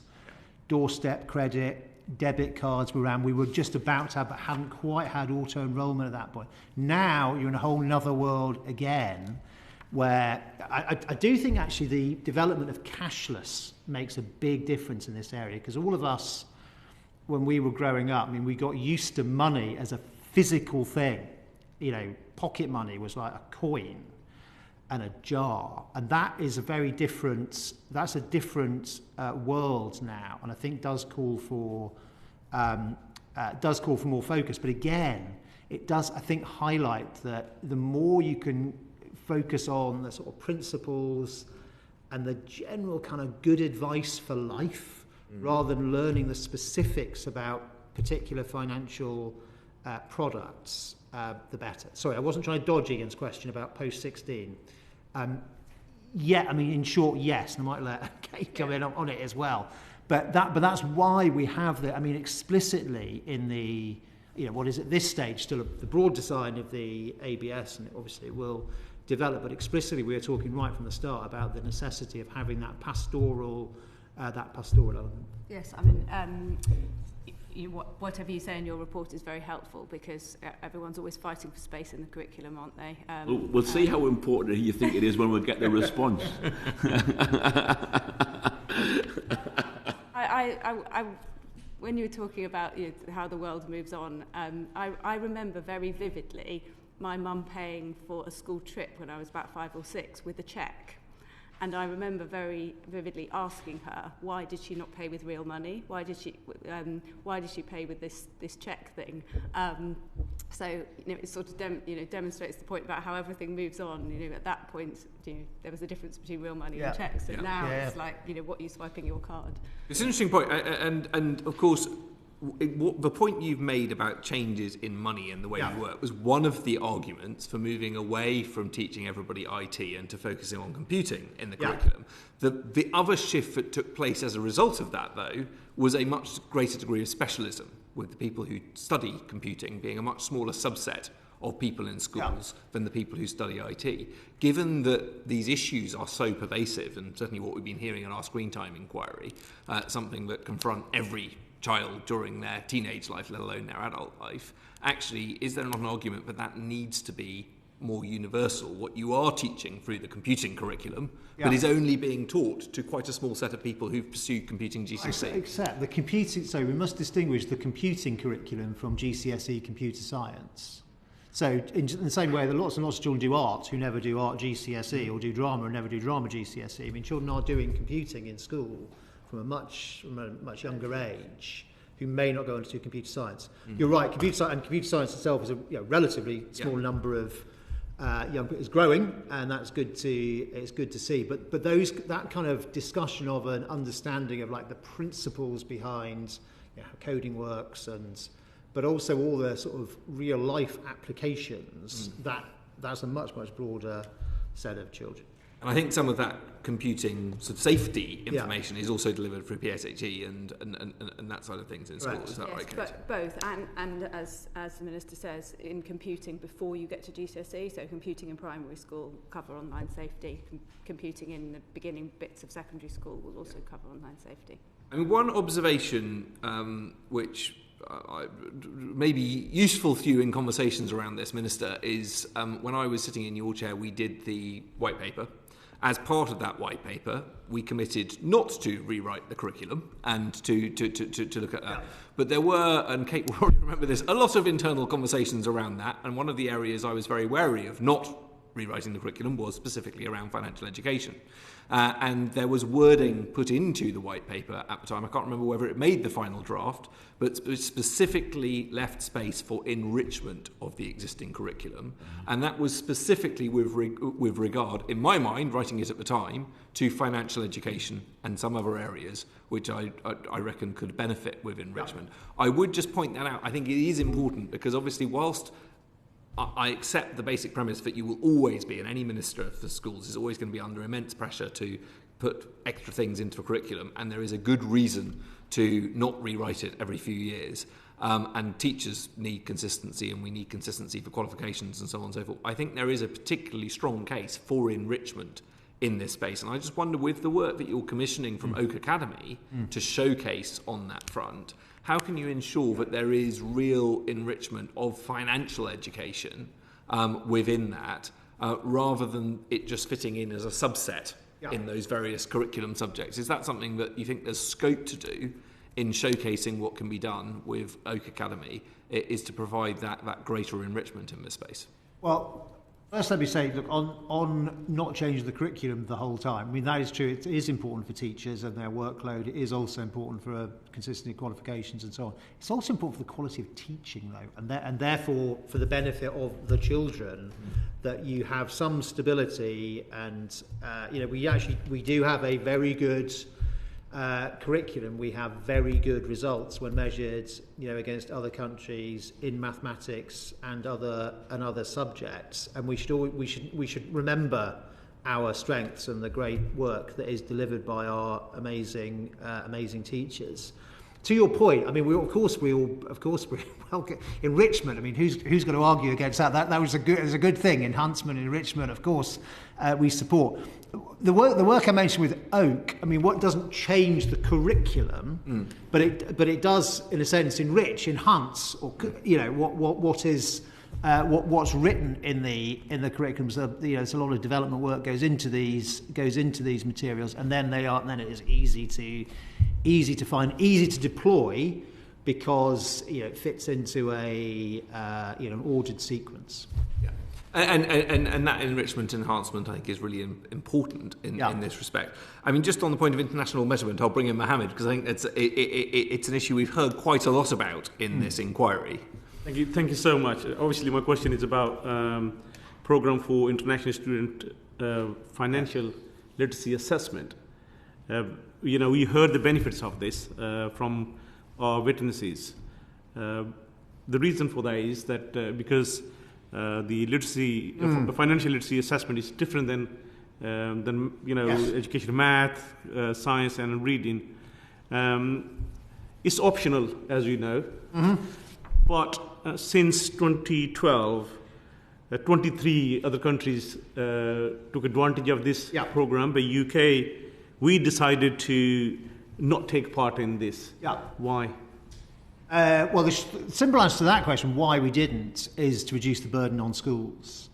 doorstep credit, debit cards were around. We were just about to have, but hadn't quite had auto-enrolment at that point. Now, you're in a whole other world again, where I do think actually the development of cashless makes a big difference in this area, because all of us, when we were growing up, we got used to money as a physical thing. Pocket money was like a coin and a jar, and that is a different world now, and I think does call for more focus. But again, it does, I think, highlight that the more you can focus on the sort of principles and the general kind of good advice for life, rather than learning the specifics about particular financial products, the better. Sorry, I wasn't trying to dodge Ian's question about post-16. In short, yes, and I might let Kate come in on it as well. But that's why we have explicitly in the, what is at this stage still the broad design of the ABS, and obviously it will develop, but explicitly we are talking right from the start about the necessity of having that pastoral element. Yes, whatever you say in your report is very helpful, because everyone's always fighting for space in the curriculum, aren't they? We'll see how important you think it is when we get the response. When you were talking about how the world moves on, I remember very vividly my mum paying for a school trip when I was about 5 or 6 with a cheque. And I remember very vividly asking her, why did she not pay with real money? Why did she pay with this cheque thing? So it sort of demonstrates the point about how everything moves on. At that point, there was a difference between real money and cheques. And now it's like, what are you swiping your card? It's an interesting point, and of course, the point you've made about changes in money and the way you work was one of the arguments for moving away from teaching everybody IT and to focusing on computing in the curriculum. The other shift that took place as a result of that, though, was a much greater degree of specialism, with the people who study computing being a much smaller subset of people in schools than the people who study IT. Given that these issues are so pervasive, and certainly what we've been hearing in our screen time inquiry, something that confront every child during their teenage life, let alone their adult life, actually, is there not an argument that that needs to be more universal? What you are teaching through the computing curriculum, but is only being taught to quite a small set of people who've pursued computing GCSE. Except the computing, so we must distinguish the computing curriculum from GCSE computer science. So in the same way that lots and lots of children do art who never do art GCSE, or do drama and never do drama GCSE. I mean, children are doing computing in school from a much younger age, who may not go on to do computer science. You're right, computer science itself is a relatively small number of young people. It's growing, and that's good to see. But that kind of discussion of an understanding of like the principles behind how coding works, but also all the sort of real life applications, that's a much broader set of children. And I think some of that computing sort of safety information is also delivered through PSHE and that side of things in school. Is that right, Kate? Both, and as the Minister says, in computing before you get to GCSE, so computing in primary school cover online safety, computing in the beginning bits of secondary school will also cover online safety. I mean, one observation which may be useful for you in conversations around this, Minister, is when I was sitting in your chair, we did the white paper. As part of that white paper, we committed not to rewrite the curriculum and to look at that. But there were, and Kate will probably remember this, a lot of internal conversations around that. And one of the areas I was very wary of not rewriting the curriculum was specifically around financial education. And there was wording put into the white paper at the time. I can't remember whether it made the final draft, but specifically left space for enrichment of the existing curriculum. And that was specifically with regard, in my mind, writing it at the time, to financial education and some other areas which I reckon could benefit with enrichment. I would just point that out. I think it is important because obviously whilst I accept the basic premise that you will always be, and any minister for schools is always going to be under immense pressure to put extra things into a curriculum, and there is a good reason to not rewrite it every few years. And teachers need consistency, and we need consistency for qualifications and so on and so forth. I think there is a particularly strong case for enrichment in this space. And I just wonder, with the work that you're commissioning from Oak Academy to showcase on that front, how can you ensure that there is real enrichment of financial education within that, rather than it just fitting in as a subset in those various curriculum subjects? Is that something that you think there's scope to do in showcasing what can be done with Oak Academy, is to provide that greater enrichment in this space? Well, first let me say, look, on not changing the curriculum the whole time, I mean, that is true. It is important for teachers and their workload. It is also important for consistency qualifications and so on. It's also important for the quality of teaching, though, and therefore for the benefit of the children, that you have some stability. And, we do have a very good curriculum. We have very good results when measured, against other countries in mathematics and other subjects. And we should remember our strengths and the great work that is delivered by our amazing teachers. To your point, I mean, we welcome enrichment. I mean, who's going to argue against that? That was a good thing. Enhancement and enrichment, of course, we support. The work I mentioned with Oak, I mean, what doesn't change the curriculum, but it does, in a sense, enhance, or what's written in the curriculum. So, there's a lot of development work goes into these materials, and then it is easy to find, easy to deploy, because it fits into an ordered sequence. Yeah. And that enrichment enhancement, I think, is really important in this respect. I mean, just on the point of international measurement, I'll bring in Mohammed, because I think it's an issue we've heard quite a lot about in this inquiry. Thank you so much. Obviously, my question is about program for international student financial literacy assessment. We heard the benefits of this from are witnesses. The reason for that is that because the literacy, financial literacy assessment is different than Yes. education, math, science, and reading. It's optional, as you know. But since 2012, 23 other countries took advantage of this program. But UK, we decided to not take part in this. Yeah. Why? Well, the simple answer to that question, why we didn't, is to reduce the burden on schools.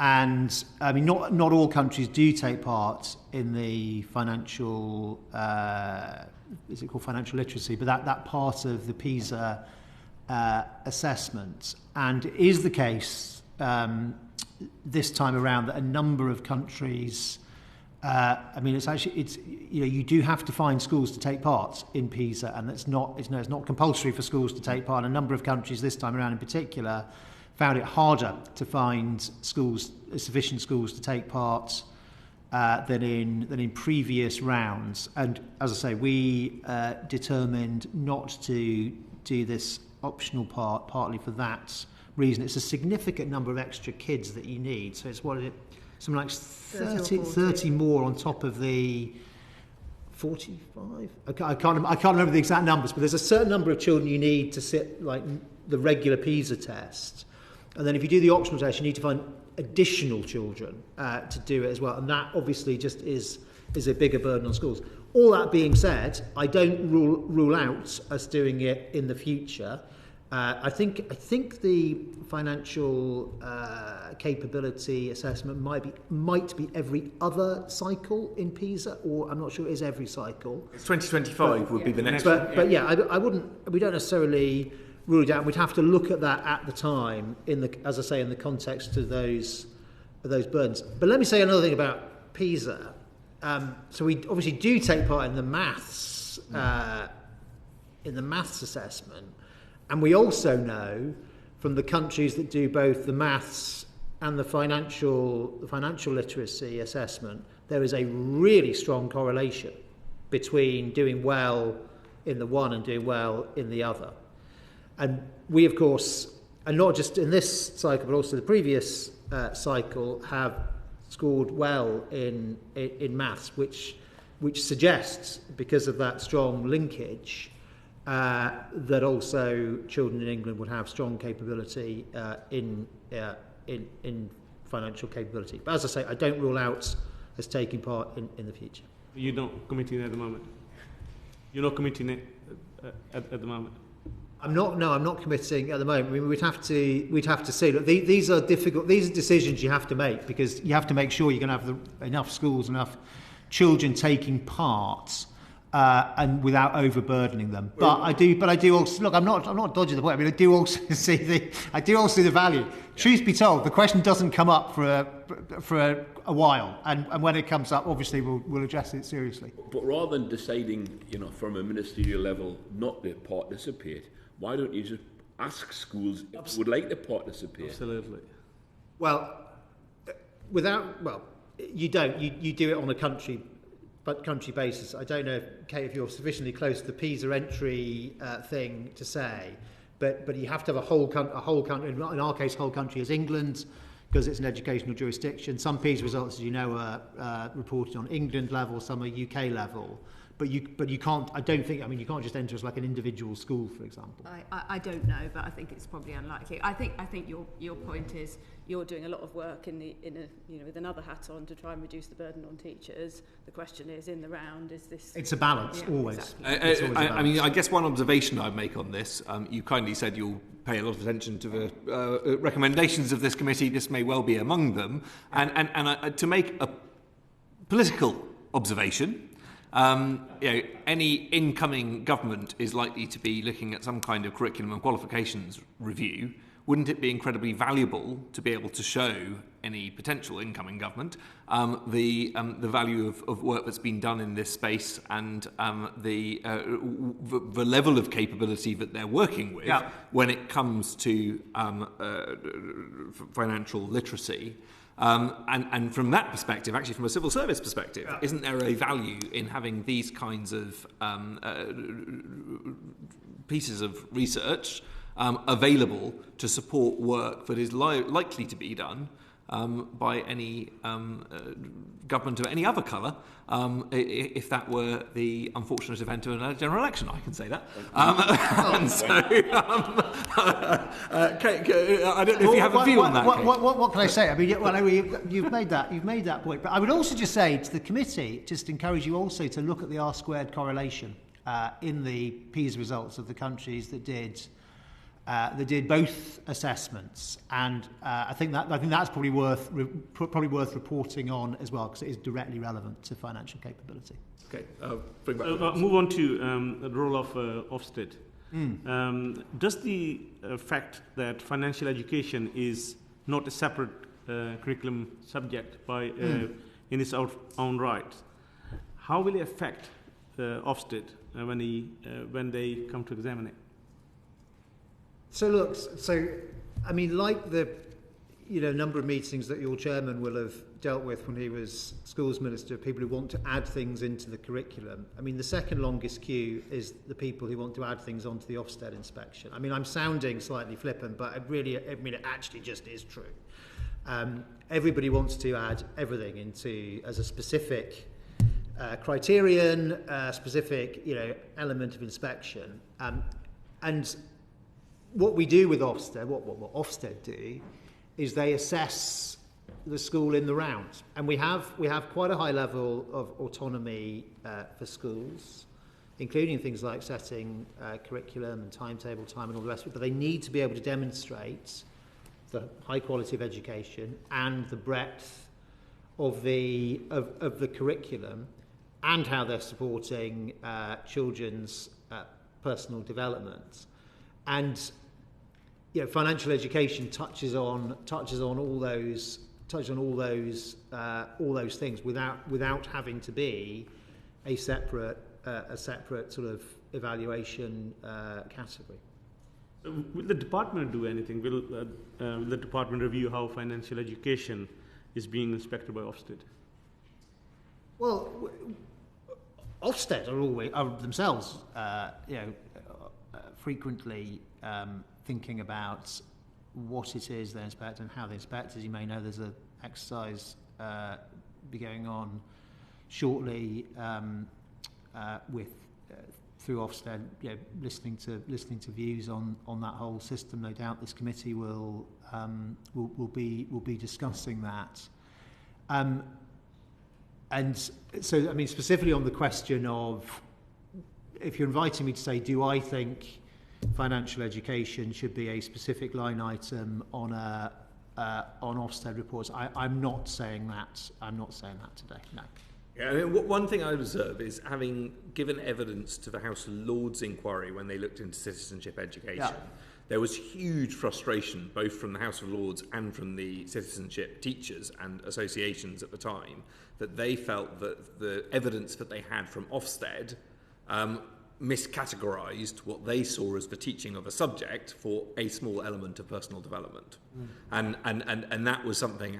And I mean, not all countries do take part in the financial, is it called financial literacy? But that part of the PISA assessment. And it is the case this time around that a number of countries, I mean, it's you do have to find schools to take part in PISA, and it's not compulsory for schools to take part. And a number of countries this time around in particular found it harder to find sufficient schools to take part than in previous rounds. And as I say, we determined not to do this optional part, partly for that reason. It's a significant number of extra kids that you need. So it's something like 30 more on top of the 45. I can't remember the exact numbers, but there's a certain number of children you need to sit like the regular PISA test. And then if you do the optional test, you need to find additional children to do it as well. And that obviously just is a bigger burden on schools. All that being said, I don't rule out us doing it in the future. I think the financial capability assessment might be every other cycle in PISA, or I'm not sure it is every cycle. It's 2025 would be the next one. one. But yeah, I wouldn't. We don't necessarily rule it out. We'd have to look at that at the time, as I say, in the context of those burdens. But let me say another thing about PISA. So we obviously do take part in the maths assessment, and we also know from the countries that do both the maths and the financial literacy assessment, there is a really strong correlation between doing well in the one and doing well in the other. And we, of course, and not just in this cycle, but also the previous cycle, have scored well in maths, which suggests, because of that strong linkage, that also children in England would have strong capability in financial capability. But as I say, I don't rule out us taking part in the future. You're not committing at the moment? You're not committing it at the moment? I'm not committing at the moment. I mean, we'd have to see. Look, these are difficult. These are decisions you have to make, because you have to make sure you're going to have enough schools, enough children taking part, and without overburdening them. But I do also look. I'm not dodging the point. I mean, I do also see the value. Yeah. Truth be told, the question doesn't come up for a while, and when it comes up, obviously we'll address it seriously. But rather than deciding, from a ministerial level not to participate, why don't you just ask schools if they would like to participate? Absolutely. Well, you don't. You do it on a country basis. I don't know, Kate, if you're sufficiently close to the PISA entry thing to say, but you have to have a whole country. In our case, whole country is England, because it's an educational jurisdiction. Some PISA results, as you know, are reported on England level, some are UK level. But you can't. I don't think. I mean, you can't just enter as like an individual school, for example. I don't know, but I think it's probably unlikely. I think your point is you're doing a lot of work with another hat on to try and reduce the burden on teachers. The question is, in the round, is this? It's a balance, always. Exactly. It's always a balance. I mean, I guess one observation I'd make on this, you kindly said you'll pay a lot of attention to the recommendations of this committee. This may well be among them, and to make a political observation. Any incoming government is likely to be looking at some kind of curriculum and qualifications review. Wouldn't it be incredibly valuable to be able to show any potential incoming government the value of work that's been done in this space and the level of capability that they're working with when it comes to financial literacy? And from that perspective, actually from a civil service perspective, isn't there a value in having these kinds of pieces of research available to support work that is likely to be done by any government of any other colour, if that were the unfortunate event of a general election. I can say that. I don't know if you have a view on that. What can I say? I mean, you've made that point. But I would also just say to the committee, just encourage you also to look at the R-squared correlation in the PISA results of the countries that did both assessments, and I think that's probably worth reporting on as well, because it is directly relevant to financial capability. Okay, bring back. Move on to the role of Ofsted. Does the fact that financial education is not a separate curriculum subject in its own right, how will it affect Ofsted when they come to examine it? So look, I mean, like the number of meetings that your chairman will have dealt with when he was schools minister, people who want to add things into the curriculum. I mean, the second longest queue is the people who want to add things onto the Ofsted inspection. I mean, I'm sounding slightly flippant, but it actually just is true. Everybody wants to add everything into as a specific criterion, specific element of inspection, and what we do with Ofsted, what Ofsted do, is they assess the school in the round, and we have quite a high level of autonomy for schools, including things like setting curriculum and timetable time and all the rest of it. But they need to be able to demonstrate the high quality of education and the breadth of the curriculum, and how they're supporting children's personal development. And financial education touches on all those things without having to be a separate sort of evaluation category. Will the department do anything? Will the department review how financial education is being inspected by Ofsted? Well, Ofsted are themselves, frequently thinking about what it is they inspect and how they inspect. As you may know, there's an exercise be going on shortly through Ofsted, listening to views on that whole system. No doubt this committee will be discussing that. And so, I mean, specifically on the question of, if you're inviting me to say, do I think financial education should be a specific line item on Ofsted reports, I'm not saying that. I'm not saying that today. No. Yeah, I mean, one thing I observe is, having given evidence to the House of Lords inquiry when they looked into citizenship education, there was huge frustration both from the House of Lords and from the citizenship teachers and associations at the time, that they felt that the evidence that they had from Ofsted miscategorised what they saw as the teaching of a subject for a small element of personal development. And that was something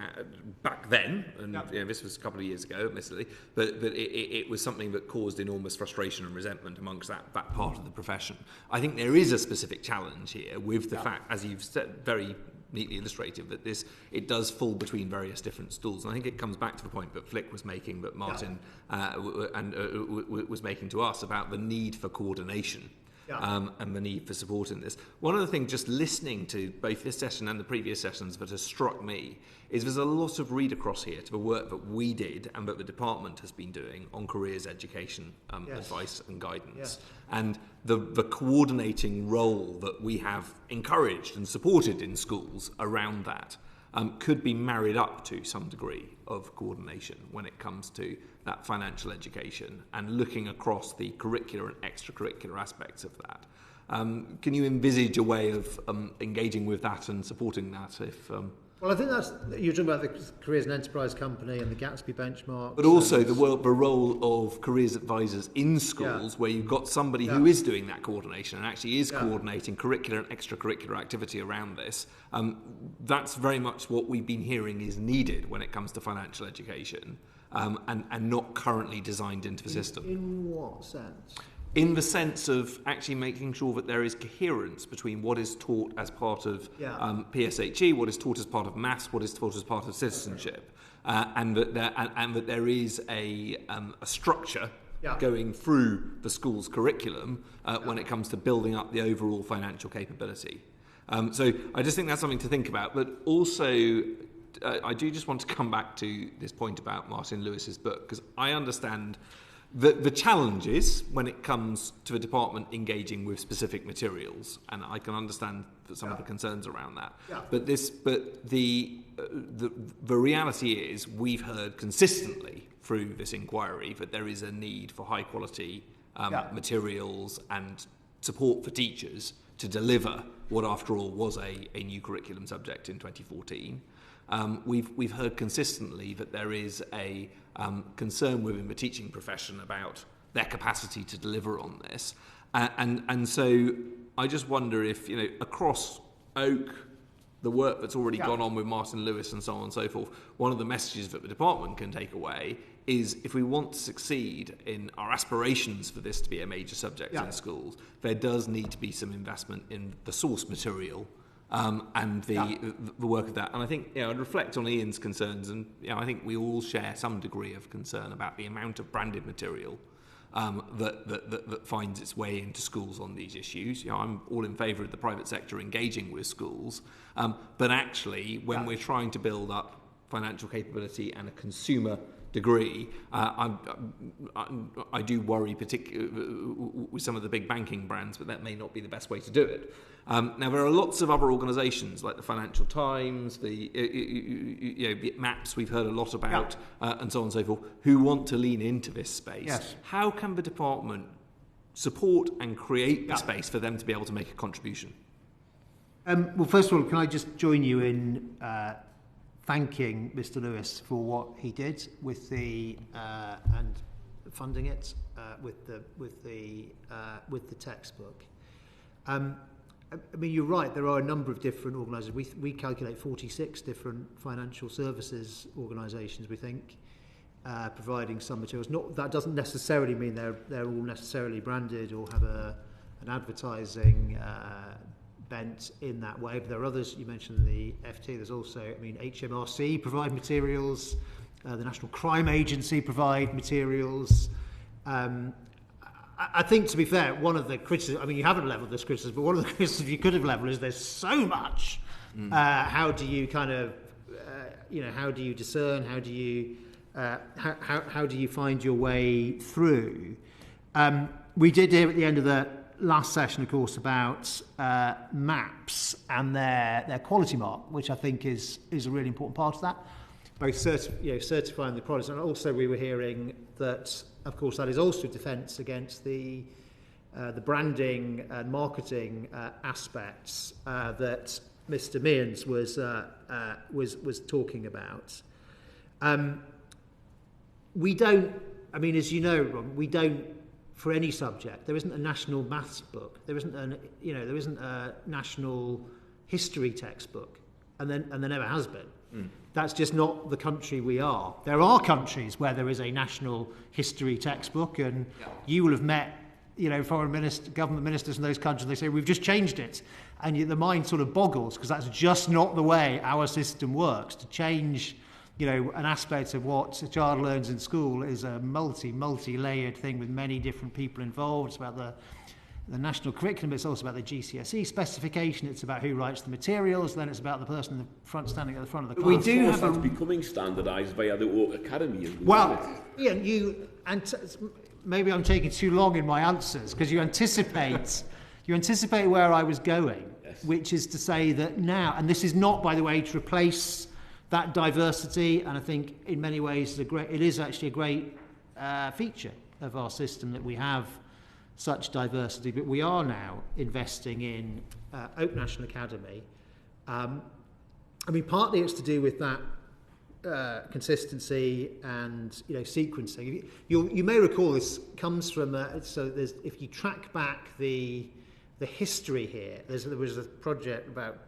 back then, and this was a couple of years ago, admittedly, but it was something that caused enormous frustration and resentment amongst that part of the profession. I think there is a specific challenge here with the fact, as you've said, very neatly illustrated, that it does fall between various different stools. And I think it comes back to the point that Flick was making, that Martin was making to us, about the need for coordination and the need for support in this. One of the things, just listening to both this session and the previous sessions, that has struck me is there's a lot of read across here to the work that we did and that the department has been doing on careers education advice and guidance, and the coordinating role that we have encouraged and supported in schools around that could be married up to some degree of coordination when it comes to that financial education and looking across the curricular and extracurricular aspects of that. Can you envisage a way of engaging with that and supporting that? Well, I think you're talking about the Careers and Enterprise Company and the Gatsby benchmark. But also the role of careers advisors in schools, where you've got somebody who is doing that coordination and actually is coordinating curricular and extracurricular activity around this. That's very much what we've been hearing is needed when it comes to financial education, and not currently designed into the system. In what sense? in the sense of actually making sure that there is coherence between what is taught as part of PSHE, what is taught as part of maths, what is taught as part of citizenship, and that there is a structure going through the school's curriculum when it comes to building up the overall financial capability. So I just think that's something to think about. But also, I do just want to come back to this point about Martin Lewis's book, because I understand the challenges when it comes to a department engaging with specific materials, and I can understand some of the concerns around that. But the reality is, we've heard consistently through this inquiry that there is a need for high quality materials and support for teachers to deliver what, after all, was a new curriculum subject in 2014. We've heard consistently that there is a concern within the teaching profession about their capacity to deliver on this, and so I just wonder if, across Oak, the work that's already gone on with Martin Lewis and so on and so forth, one of the messages that the department can take away is, if we want to succeed in our aspirations for this to be a major subject in schools, there does need to be some investment in the source material. And the work of that. And I think, I'd reflect on Ian's concerns, and I think we all share some degree of concern about the amount of branded material that finds its way into schools on these issues. I'm all in favour of the private sector engaging with schools, but actually, when we're trying to build up financial capability and a consumer degree, I do worry particularly with some of the big banking brands, but that may not be the best way to do it. Now, there are lots of other organisations like the Financial Times, the MAPS we've heard a lot about, and so on and so forth, who want to lean into this space. Yes. How can the department support and create the space for them to be able to make a contribution? Well, first of all, can I just join you in thanking Mr. Lewis for what he did with the and funding it with the textbook. I mean, you're right. There are a number of different organisations. We calculate 46 different financial services organisations, we think, providing some materials. That doesn't necessarily mean they're all necessarily branded or have an advertising bent in that way. But there are others. You mentioned the FT. There's also, HMRC provide materials. The National Crime Agency provide materials. I think, to be fair, one of the criticisms, you haven't levelled this criticism, but one of the criticisms you could have levelled is there's so much. How do you kind of, how do you discern? How do you find your way through? We did hear at the end of the last session, of course, about MAPS and their quality mark, which I think is a really important part of that. Both certifying the products, and also we were hearing that, of course, that is also defence against the branding and marketing aspects that Mr. Mearns was talking about. We don't, as you know, Ron, we don't, for any subject, there isn't a national maths book, there isn't a national history textbook, and there never has been. That's just not the country we are. There are countries where there is a national history textbook, and you will have met, foreign government ministers in those countries. They say, we've just changed it, and the mind sort of boggles, because that's just not the way our system works. To change, an aspect of what a child learns in school is a multi-layered thing with many different people involved. It's about the national curriculum, it's also about the GCSE specification, it's about who writes the materials, then it's about the person in the front, standing at the front of the class. We do have that's becoming standardised via the Oak Academy. Maybe I'm taking too long in my answers, because you anticipate where I was going, which is to say that now, and this is not, by the way, to replace that diversity, and I think in many ways it is actually a great feature of our system that we have such diversity, but we are now investing in Oak National Academy. Partly it's to do with that consistency and sequencing. You may recall this comes from if you track back the history here, there was a project about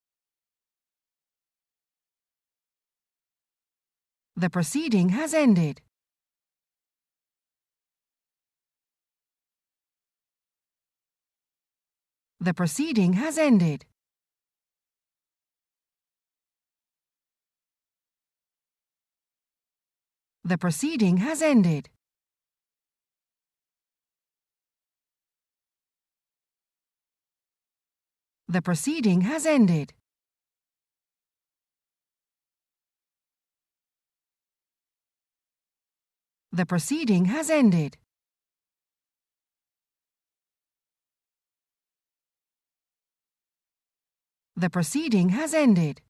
The proceeding has ended. The proceeding has ended. The proceeding has ended. The proceeding has ended. The proceeding has ended. The proceeding has ended.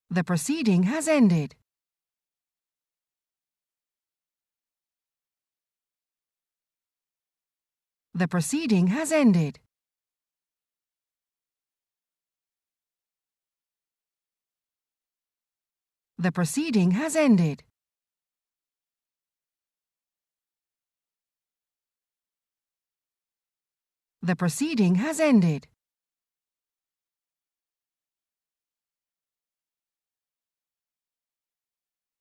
The proceeding has ended. The proceeding has ended. The proceeding has ended. The proceeding has ended.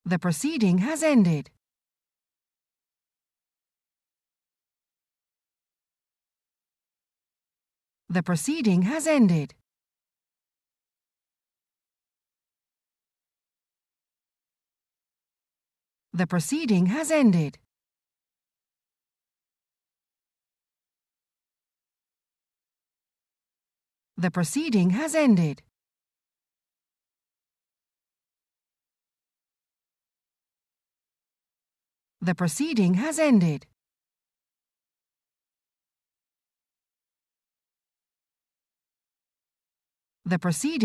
The proceeding has ended. The proceeding has ended. The proceeding has ended. The proceeding has ended. The proceeding has ended. The proceeding